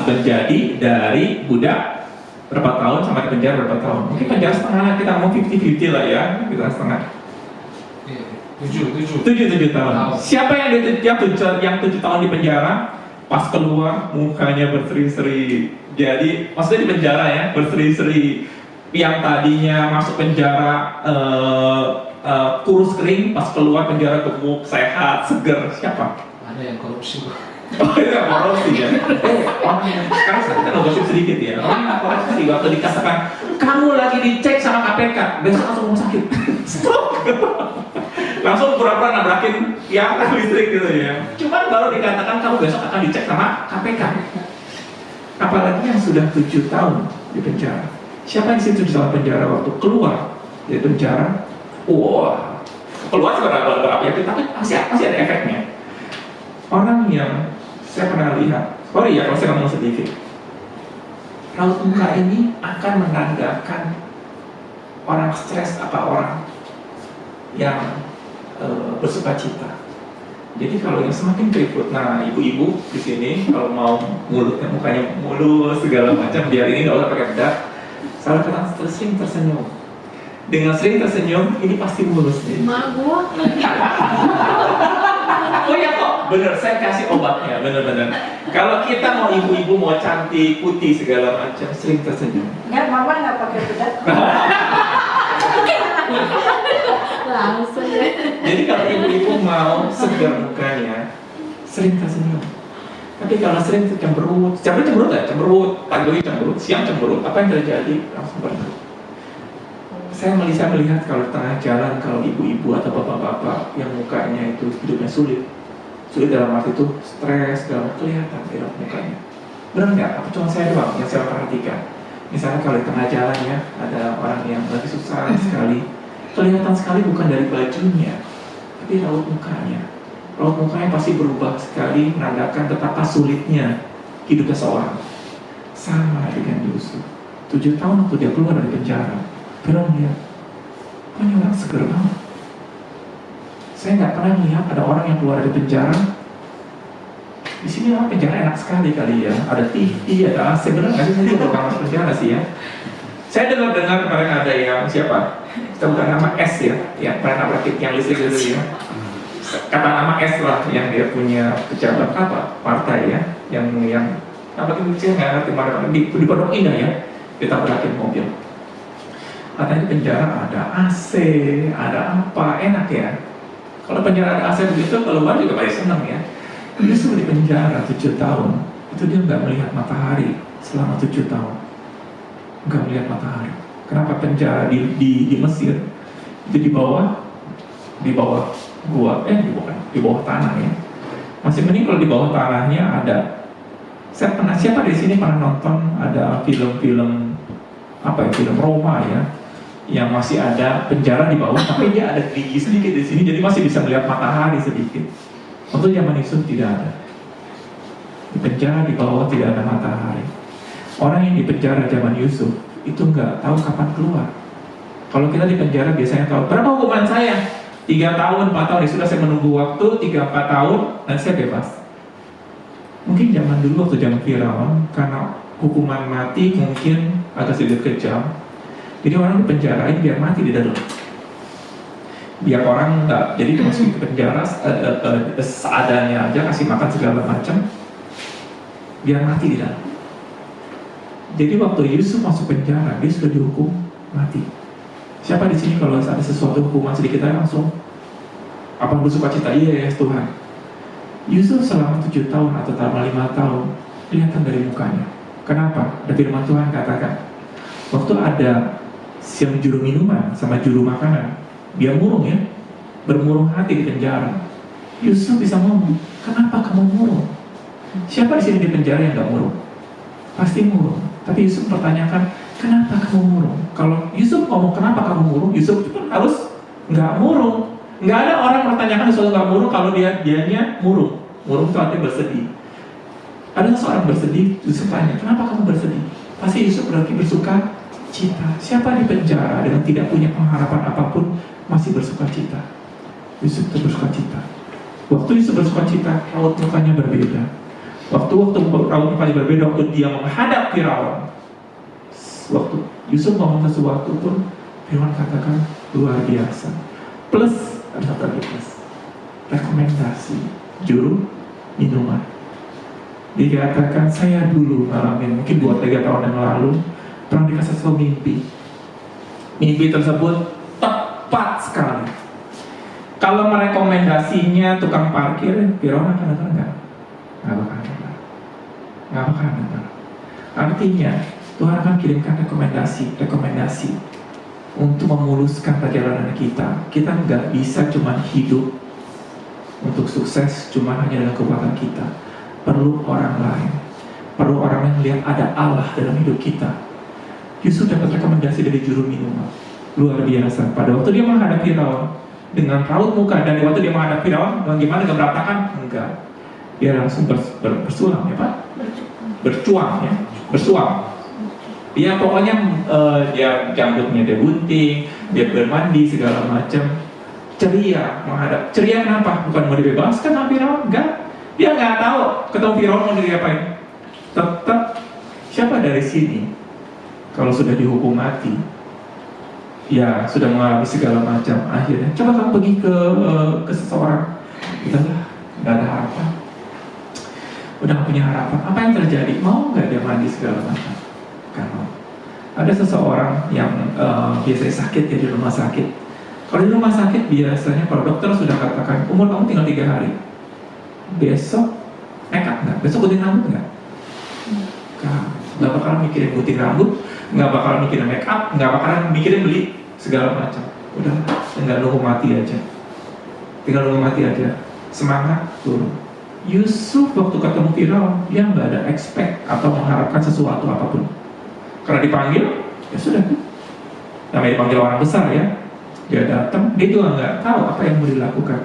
menjadi dari budak berapa tahun sama di penjara berapa tahun? Mungkin penjara setengah, kita mau 50-50 lah ya, kita setengah. 7 tahun. Siapa yang 7 tahun di penjara? Pas keluar mukanya berseri-seri. Jadi maksudnya di penjara ya, berseri-seri. Yang tadinya masuk penjara kurus kering, pas keluar penjara gemuk, sehat, seger. Siapa?
Ada yang korupsi.
Oh itu korupsi ya. Orang yang sekarang kita gosip sedikit ya. Orang yang korupsi waktu dikatakan kamu lagi dicek sama KPK, besok langsung rumah sakit. Stop. Langsung pura-pura nabrakin yang listrik gitu ya. Cuman baru dikatakan kamu besok akan dicek sama KPK. Apalagi yang sudah 7 tahun di penjara. Siapa yang situ di dalam penjara waktu keluar dari penjara? Wah, keluar juga berapa ya, tapi masih ada efeknya. Orang yang saya pernah lihat, sorry ya kalau saya ngomong sedikit, raut muka ini akan menandakan orang stres apa orang yang bersukacita. Jadi kalau yang semakin keriput, nah ibu-ibu di sini kalau mau mulutnya mukanya mulus segala macam, biar ini nggak usah pakai bedak, salah kata sering tersenyum. Dengan sering tersenyum, ini pasti mulus nih.
Mak gua.
Oh iya kok, bener, saya kasih obatnya, bener-bener. Kalau kita mau ibu-ibu mau cantik, putih segala macam, sering tersenyum.
Enggak, mama nggak pakai bedak. Langsung ya.
Jadi kalau ibu-ibu mau segar mukanya, sering tersenyum. Tapi kalau sering cemberut, cemberut nggak? Cemberut, pagi cemberut, siang cemberut, apa yang terjadi? Langsung berhenti. Saya melihat kalau tengah jalan, kalau ibu-ibu atau bapak-bapak yang mukanya itu hidupnya sulit dalam arti itu stres, dalam kelihatan di dalam mukanya. Benar nggak? Apa cuma saya doang yang saya perhatikan? Misalnya kalau di tengah jalan ya, ada orang yang lagi susah sekali, kelihatan sekali bukan dari bajunya, tapi raut mukanya. Raut mukanya pasti berubah sekali, menandakan betapa sulitnya hidupnya seorang. Sama dengan Yusuf. 7 tahun waktu dia keluar dari penjara, Firaun lihat, kok ini orang seger banget. Saya nggak pernah melihat ada orang yang keluar dari penjara. Di sini orang penjara enak sekali kali ya, ada TV, ada AC, bener nggak sih? Saya juga pernah masuk penjara sih ya. Saya dengar kemarin ada yang siapa? Kita bukan nama S ya, yang pernah nabrakin yang listrik itu ya. Kata nama S lah, yang dia punya pejabat apa? Partai ya, yang nabrakin kecil nggak ngerti mana di Pondok Indah ya, ditabrakin mobil. Katanya di penjara ada AC, ada apa, enak ya. Kalau penjara ada AC begitu, keluar juga pasti seneng ya. Justru di penjara 7 tahun, itu dia nggak melihat matahari selama 7 tahun. Nggak melihat matahari. Kenapa penjara di Mesir itu di bawah gua, di bawah tanah ya. Masih mending kalau di bawah tanahnya ada. Siapa di sini pernah nonton ada film-film apa ya, film Roma ya, yang masih ada penjara di bawah, tapi dia ada gigi sedikit di sini, jadi masih bisa melihat matahari sedikit. Untuk zaman Yusuf tidak ada. Di penjara di bawah tidak ada matahari. Orang yang di penjara zaman Yusuf itu nggak tahu kapan keluar. Kalau kita di penjara biasanya tahu berapa hukuman saya? 3 tahun, 4 tahun. Ya sudah, saya menunggu waktu 3-4 tahun dan saya bebas. Mungkin zaman dulu waktu zaman Firaun, karena hukuman mati mungkin agak sedikit kejam, Jadi orang dipenjarain biar mati di dalam. Biar orang nggak, jadi dimasukin ke penjara seadanya aja, kasih makan segala macam, biar mati di dalam. Jadi waktu Yusuf masuk penjara, dia sudah dihukum mati. Siapa di sini kalau ada sesuatu hukuman sedikit aja langsung apa bersuka cita? Iya ya Tuhan. Yusuf selama 7 tahun atau selama 5 tahun kelihatan dari mukanya. Kenapa? Ada firman Tuhan katakan, waktu ada siang juru minuman sama juru makanan, dia murung ya, bermurung hati di penjara. Yusuf bisa ngomong, kenapa kamu murung? Siapa di sini di penjara yang nggak murung? Pasti murung. Tapi Yusuf pertanyakan, kenapa kamu murung? Kalau Yusuf ngomong kenapa kamu murung, Yusuf pun harus nggak murung. Nggak ada orang bertanyakan sesuatu nggak murung kalau dianya murung. Murung itu artinya bersedih. Ada seseorang bersedih, Yusuf tanya, kenapa kamu bersedih? Pasti Yusuf berarti bersuka cita. Siapa di penjara dengan tidak punya pengharapan apapun masih bersuka cita? Yusuf itu bersuka cita. Waktu Yusuf bersuka cita, raut mukanya berbeda. Waktu raut mukanya berbeda, waktu dia menghadap Firaun. Waktu Yusuf ngomong sesuatu pun, Firaun katakan luar biasa. Plus, ada satu lagi plus, rekomendasi juru minuman. Dikatakan saya dulu ngalamin, mungkin 2-3 tahun yang lalu pernah dikasih sebuah mimpi. Mimpi tersebut tepat sekali. Kalau merekomendasinya tukang parkir, Firaun akan dengar nggak? Nggak bakal dengar. Nggak bakal dengar. Artinya Tuhan akan kirimkan rekomendasi untuk memuluskan perjalanan kita. Kita nggak bisa cuma hidup untuk sukses cuma hanya dengan kekuatan kita. Perlu orang lain. Perlu orang yang lihat ada Allah dalam hidup kita. Yusuf dapat rekomendasi dari juru minuman. Luar biasa. Pada waktu dia menghadap Firaun dengan raut muka, dan waktu dia menghadap Firaun, bagaimana? Gak berantakan? Enggak. Dia langsung bersulam ya Pak? Bercuang ya? Bersuam. Dia pokoknya dia rambutnya dia gunting, dia bermandi segala macam. Ceria menghadap. Ceria kenapa? Bukan mau dibebaskan sama Firaun? Enggak. Dia nggak tahu ketemu Firaun mau diapain. Tetap siapa dari sini kalau sudah dihukum mati, ya sudah mengalami segala macam, akhirnya coba kamu pergi ke seseorang, udahlah nggak ada harapan, udah nggak punya harapan. Apa yang terjadi? Mau nggak dia mandi segala macam? Kan mau. Ada seseorang yang biasanya sakit ya di rumah sakit. Kalau di rumah sakit biasanya kalau dokter sudah katakan umur kamu tinggal 3 hari, besok nekat nggak? Besok gunting rambut nggak? Nggak bakalan mikirin gunting rambut, nggak bakalan mikirin make up, nggak bakalan mikirin beli segala macam. Udah, tinggal nunggu mati aja. Tinggal nunggu mati aja. Semangat turun. Yusuf waktu ketemu Firaun, dia nggak ada expect atau mengharapkan sesuatu apapun. Karena dipanggil, ya sudah. Namanya dipanggil orang besar ya. Dia datang, dia juga nggak tahu apa yang mau dilakukan.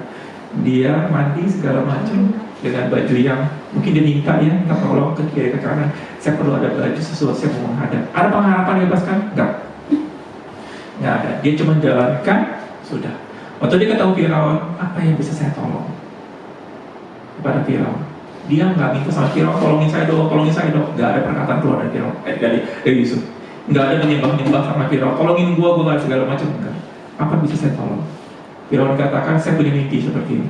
Dia mandi segala macam dengan baju yang mungkin dia minta ya, minta tolong ke kiri ke kanan. Saya perlu ada baju sesuatu, saya mau menghadap. Ada pengharapan bebaskan? Enggak. Nggak ada. Dia cuma jalankan, sudah. Waktu dia ketemu Firaun, apa yang bisa saya tolong? Kepada Firaun. Dia nggak minta sama Firaun, tolongin saya dong. Nggak ada perkataan keluar dari Firaun, dari Yusuf. Nggak ada menyembah sama Firaun. Tolongin gua nggak segala macam. Enggak. Apa bisa saya tolong? Firaun katakan, saya punya mimpi seperti ini.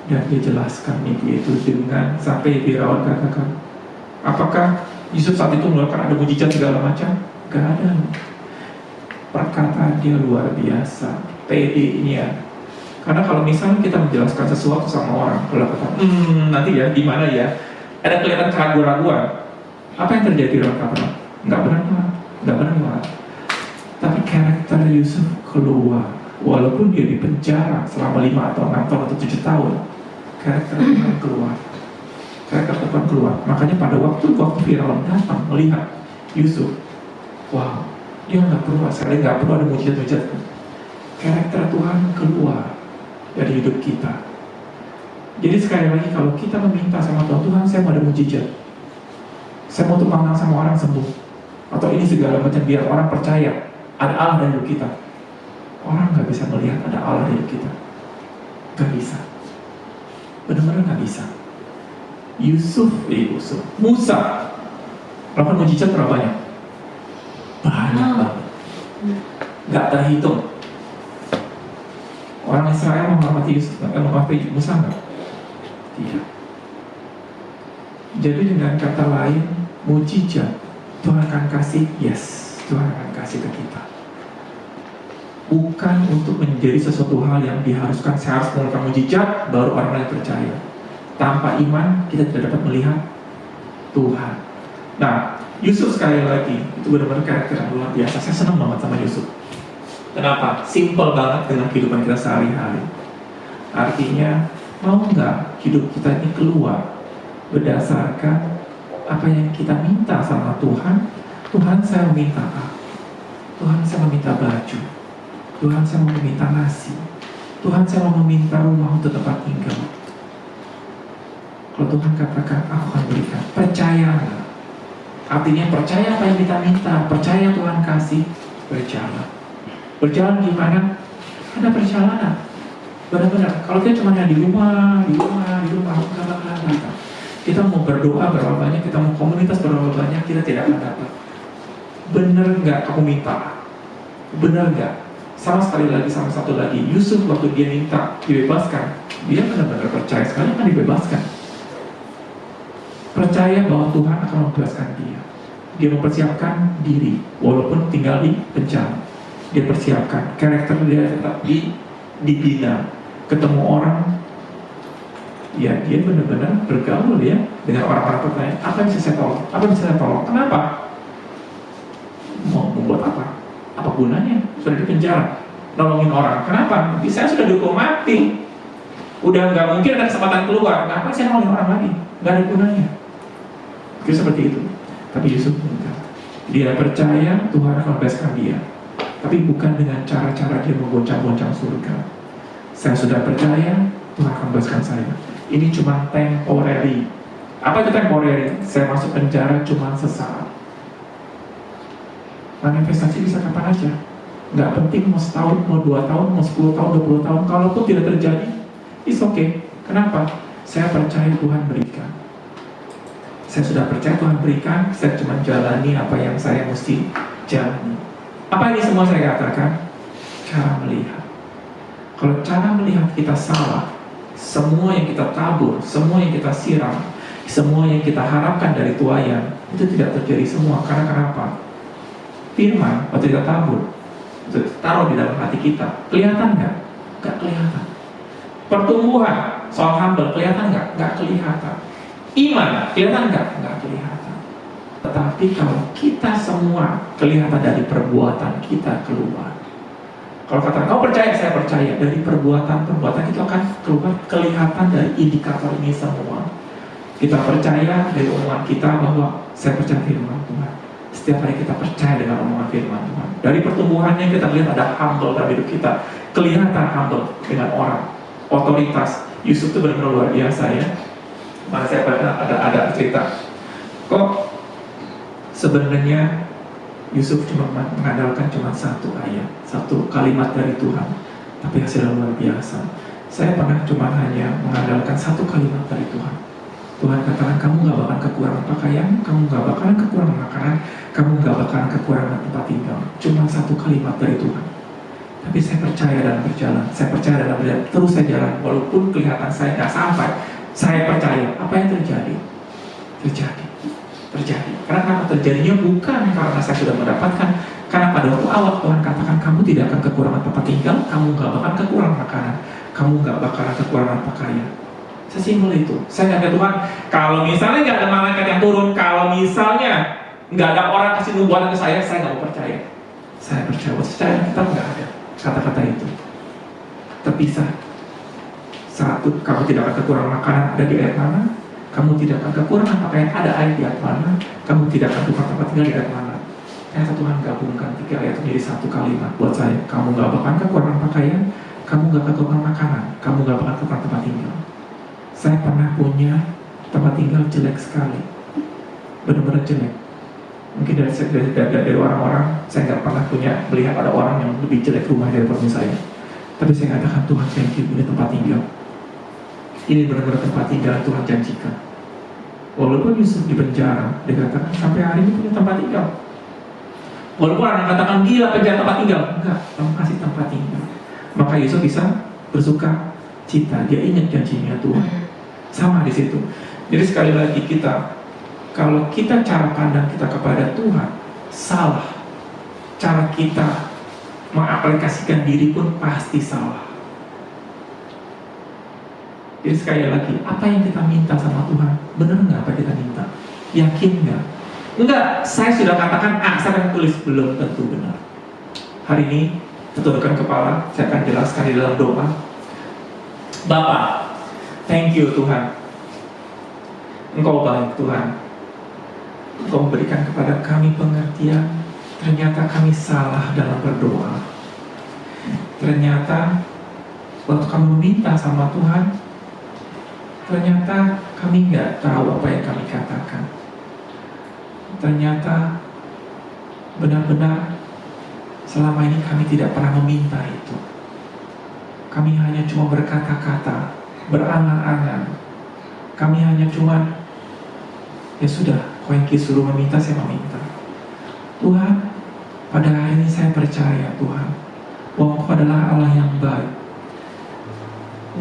Dan dia jelaskan mimpi itu dengan sampai Firaun katakan, apakah Yusuf saat itu melakukan ada mujizat segala macam? Gak ada. Perkataan dia luar biasa, PD-nya. Karena kalau misalnya kita menjelaskan sesuatu sama orang, kalau kata, nanti ya, gimana ya? Ada kelihatan keraguan-raguan. Apa yang terjadi Firaun katakan? Gak benar. Tapi karakter Yusuf keluar. Walaupun dia di penjara selama 5 atau 6 tahun atau 7 tahun, karakter Tuhan keluar. Makanya pada waktu Firaun datang melihat Yusuf, wow, dia nggak perlu ada mujizat. Karakter Tuhan keluar dari hidup kita. Jadi sekali lagi kalau kita meminta sama Tuhan, saya mau ada mujizat, saya mau tumpang sama orang sembuh, atau ini segala macam biar orang percaya ada Allah dalam hidup kita. Orang nggak bisa melihat ada Allah dalam hidup kita, nggak bisa. Benar-benar nggak bisa. Musa melakukan mujizat berapa banyak? Banyak banget. Nggak terhitung. Orang Israel menghormati Yusuf, menghormati Musa nggak? Tidak. Jadi dengan kata lain, mujizat Tuhan akan kasih, yes, Tuhan akan kasih ke kita. Bukan untuk menjadi sesuatu hal yang diharuskan saya harus melakukan mujizat baru orang lain percaya. Tanpa iman kita tidak dapat melihat Tuhan. Nah, Yusuf sekali lagi itu benar-benar karakter yang luar biasa. Saya senang banget sama Yusuf. Kenapa? Simple banget dengan kehidupan kita sehari-hari. Artinya, mau nggak hidup kita ini keluar berdasarkan apa yang kita minta sama Tuhan? Tuhan, saya meminta apa? Tuhan, saya meminta baju. Tuhan, saya mau meminta nasi. Tuhan, saya mau meminta rumah untuk tempat tinggal. Kalau Tuhan katakan, aku akan berikan. Percayalah. Artinya percaya apa yang kita minta. Percaya Tuhan kasih. Berjalan. Berjalan gimana? Ada perjalanan. Benar-benar. Kalau kita cuma di rumah, nggak bakalan dapat. Kita mau berdoa berapa banyak, kita mau komunitas berapa banyak, kita tidak akan dapat. Benar nggak aku minta? Benar nggak? Sama sekali lagi, sama satu lagi, Yusuf waktu dia minta dibebaskan, dia benar-benar percaya sekali akan dibebaskan. Percaya bahwa Tuhan akan membebaskan dia. Dia mempersiapkan diri, walaupun tinggal di penjara. Dia persiapkan, karakter dia tetap dibina. Ketemu orang, ya dia benar-benar bergaul ya dengan orang-orang pertanyaan, apa yang bisa saya tolong? Apa yang bisa saya tolong? Kenapa? Mau membuat apa? Apa gunanya? Sudah di penjara, nolongin orang. Kenapa? Saya sudah dihukum mati. Udah nggak mungkin ada kesempatan keluar. Kenapa saya nolongin orang lagi? Nggak ada gunanya. Itu seperti itu. Tapi Yusuf enggak. Dia percaya Tuhan akan membebaskan dia. Tapi bukan dengan cara-cara dia menggoncang-goncang surga. Saya sudah percaya Tuhan akan membebaskan saya. Ini cuma temporary. Apa itu temporary? Saya masuk penjara cuma sesaat. Manifestasi bisa kapan aja. Nggak penting mau setahun, mau 2 tahun, mau 10 tahun, 20 tahun. Kalaupun tidak terjadi, it's okay. Kenapa? Saya percaya Tuhan berikan. Saya sudah percaya Tuhan berikan. Saya cuma jalani apa yang saya mesti jalani. Apa ini semua saya katakan? Cara melihat. Kalau cara melihat kita salah, semua yang kita tabur, semua yang kita siram, semua yang kita harapkan dari tuayan, itu tidak terjadi semua. Karena kenapa? Firman, waktu kita tabur, itu taruh di dalam hati kita. Kelihatan nggak? Nggak kelihatan. Pertumbuhan, soal humble, kelihatan nggak? Nggak kelihatan. Iman, kelihatan nggak? Nggak kelihatan. Tetapi kalau kita semua kelihatan dari perbuatan kita keluar. Kalau kata kau percaya, saya percaya. Dari perbuatan itu akan keluar kelihatan dari indikator ini semua. Kita percaya dari omongan kita bahwa saya percaya firman Tuhan. Setiap hari kita percaya dengan omongan firman Tuhan. Dari pertumbuhannya kita lihat ada humble dalam hidup kita. Kelihatan humble dengan orang. Otoritas. Yusuf itu benar-benar luar biasa ya. Mana saya ada cerita. Kok sebenarnya Yusuf cuma mengandalkan cuma satu ayat, satu kalimat dari Tuhan, tapi hasilnya luar biasa. Saya pernah cuma hanya mengandalkan satu kalimat dari Tuhan. Tuhan katakan, kamu gak bakalan kekurangan pakaian, kamu gak bakalan kekurangan makanan, kamu gak bakalan kekurangan tempat tinggal. Cuma satu kalimat dari Tuhan. Tapi saya percaya dalam berjalan, saya percaya dalam berjalan, terus saya jalan, walaupun kelihatan saya gak sampai. Saya percaya, apa yang terjadi? Terjadi. Karena kenapa terjadinya bukan karena saya sudah mendapatkan. Karena pada waktu awal Tuhan katakan, kamu tidak akan kekurangan tempat tinggal, kamu gak bakalan kekurangan makanan, kamu gak bakalan kekurangan pakaian. Sesimpel itu. Saya kata Tuhan, kalau misalnya gak ada malaikat yang turun, kalau misalnya gak ada orang kasih nubuatan ke saya gak mau percaya. Saya percaya, secara kita gak ada kata-kata itu. Terpisah. Satu, kamu tidak akan kekurangan makanan, ada di ayat mana? Kamu tidak akan kekurangan pakaian, ada ayat di ayat mana? Kamu tidak akan kekurangan tempat tinggal, di ayat mana? Ternyata Tuhan gabungkan 3 ayat menjadi satu kalimat buat saya. Kamu gak bakalan kekurangan pakaian, kamu gak akan kekurangan makanan, kamu gak bakalan kekurangan tempat tinggal. Saya pernah punya tempat tinggal jelek sekali, benar-benar jelek. Mungkin dari orang-orang, saya nggak pernah melihat ada orang yang lebih jelek rumah daripada saya. Tapi saya katakan, Tuhan, thank you, ini tempat tinggal. Ini benar-benar tempat tinggal yang Tuhan janjikan. Walaupun Yusuf di penjara, dikatakan sampai hari ini punya tempat tinggal. Walaupun orang katakan gila, penjara tempat tinggal, enggak, kamu kasih tempat tinggal. Maka Yusuf bisa bersuka cita, dia ingat janjinya Tuhan. Sama di situ. Jadi sekali lagi kalau kita cara pandang kita kepada Tuhan salah, cara kita mengaplikasikan diri pun pasti salah. Jadi sekali lagi, apa yang kita minta sama Tuhan, benar nggak apa kita minta? Yakin nggak? Enggak, saya sudah katakan A, saya akan tulis, belum tentu benar. Hari ini, tundukkan kepala, saya akan jelaskan di dalam doa. Bapa, thank you Tuhan. Engkau baik Tuhan. Engkau memberikan kepada kami pengertian. Ternyata kami salah dalam berdoa. Ternyata waktu kami meminta sama Tuhan, ternyata kami nggak tahu apa yang kami katakan. Ternyata benar-benar selama ini kami tidak pernah meminta itu. Kami hanya cuma berkata-kata, berangan-angan. Kami hanya cuma, ya sudah, kau yang suruh meminta, saya meminta. Tuhan, pada hari ini saya percaya Tuhan, bahwa Engkau adalah Allah yang baik.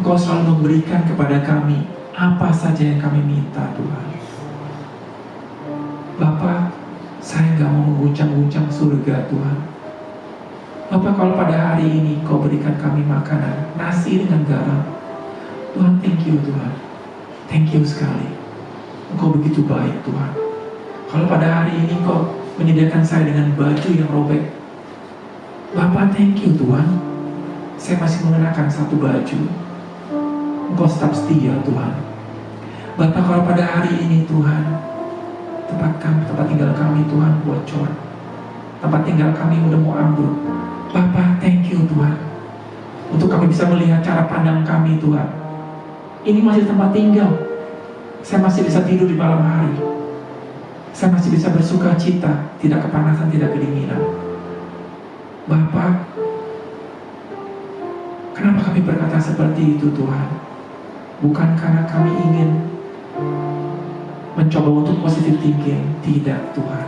Engkau selalu memberikan kepada kami apa saja yang kami minta Tuhan. Bapa, saya gak mau mengguncang-guncang surga Tuhan. Bapa, kalau pada hari ini Kau berikan kami makanan, nasi dengan garam, Tuhan, thank you Tuhan. Thank you sekali. Engkau begitu baik Tuhan. Kalau pada hari ini Kau menyediakan saya dengan baju yang robek, Bapak, thank you Tuhan. Saya masih mengenakan satu baju. Engkau tetap setia Tuhan. Bapak, kalau pada hari ini Tuhan, tempat tinggal kami Tuhan bocor, tempat tinggal kami udah mau ambruk, Bapak, thank you Tuhan. Untuk kami bisa melihat cara pandang kami Tuhan. Ini masih tempat tinggal. Saya masih bisa tidur di malam hari. Saya masih bisa bersuka cita, tidak kepanasan, tidak kedinginan. Bapak, kenapa kami berkata seperti itu Tuhan? Bukan karena kami ingin mencoba untuk positive thinking. Tidak Tuhan.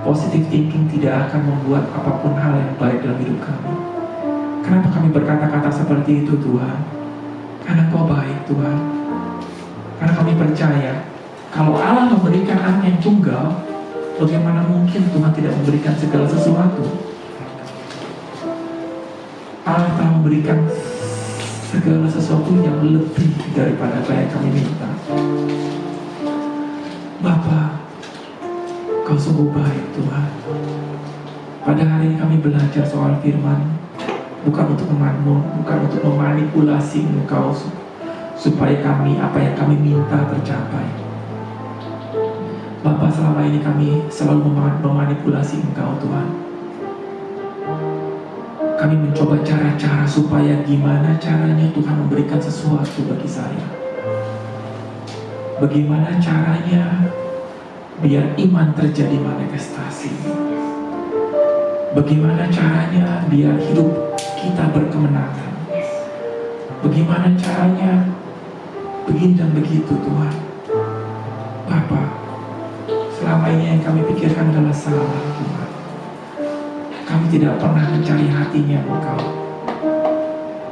Positive thinking tidak akan membuat apapun hal yang baik dalam hidup kami. Kenapa kami berkata-kata seperti itu Tuhan? Karena Kau baik Tuhan. Karena kami percaya kalau Allah memberikan anak yang tunggal, bagaimana mungkin Tuhan tidak memberikan segala sesuatu? Allah telah memberikan segala sesuatu yang lebih daripada apa yang kami minta. Bapa, Kau sungguh baik Tuhan. Pada hari ini kami belajar soal firman, bukan untuk memanipulasi Engkau supaya apa yang kami minta tercapai. Bapa, selama ini kami selalu memanipulasi Engkau Tuhan. Kami mencoba cara-cara supaya gimana caranya Tuhan memberikan sesuatu bagi saya. Bagaimana caranya biar iman terjadi manifestasi. Bagaimana caranya biar hidup kita berkemenangan. Bagaimana caranya begini dan begitu Tuhan. Bapa, selama ini yang kami pikirkan adalah salah Tuhan. Kami tidak pernah mencari hatinya Engkau.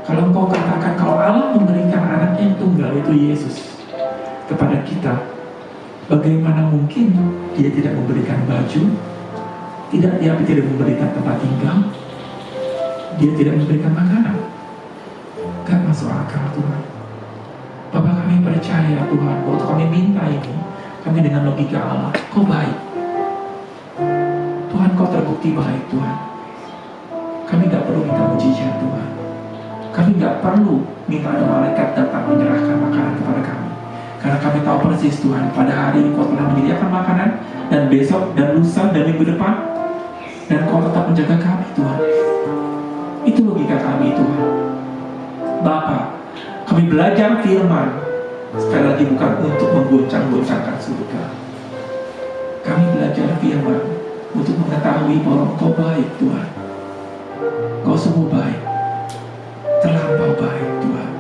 Kalau Engkau katakan kalau Allah memberikan anaknya yang tunggal, itu Yesus, kepada kita, bagaimana mungkin Dia tidak memberikan baju? Dia tidak memberikan tempat tinggal? Dia tidak memberikan makanan? Gak masuk akal Tuhan. Bapak, kami percaya Tuhan, waktu kami minta ini, kami dengan logika Allah, Kau baik Tuhan, Kau terbukti baik Tuhan. Kami gak perlu minta mujizat Tuhan. Kami gak perlu minta ada malaikat datang menyerahkan makanan kepada kami. Karena kami tahu persis Tuhan, pada hari ini Kau telah menyediakan makanan, dan besok, dan lusa, dan minggu depan, dan Kau tetap menjaga kami Tuhan. Itu logika kami Tuhan. Bapa, kami belajar firman, sekali lagi bukan untuk menggoncang-goncangkan surga. Kami belajar firman untuk mengetahui bahwa Kau baik Tuhan. Kau sungguh baik, terlampau baik Tuhan.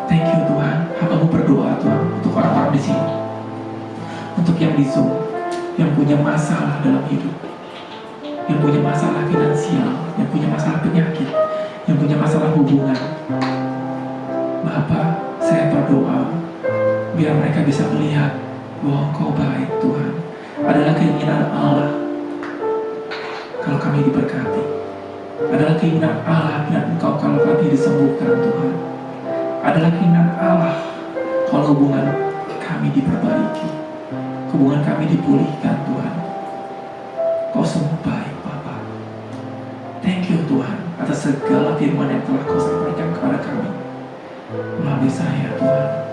Thank you Tuhan. Hamba-Mu berdoa Tuhan untuk orang-orang di sini, untuk yang di Zoom, yang punya masalah dalam hidup. yang punya masalah finansial, yang punya masalah penyakit, yang punya masalah hubungan. Bapa, saya berdoa biar mereka bisa melihat bahwa Engkau baik, Tuhan. Adalah keinginan Allah kalau kami diberkati. Adalah keinginan Allah bila Engkau kalau kami disembuhkan, Tuhan. Adalah keinginan Allah kalau hubungan kami diperbaiki, hubungan kami dipulihkan, Tuhan. Kau sungguh baik, Bapa. Thank you, Tuhan, atas segala firman yang telah Kau sampaikan kepada kami melalui saya, Tuhan.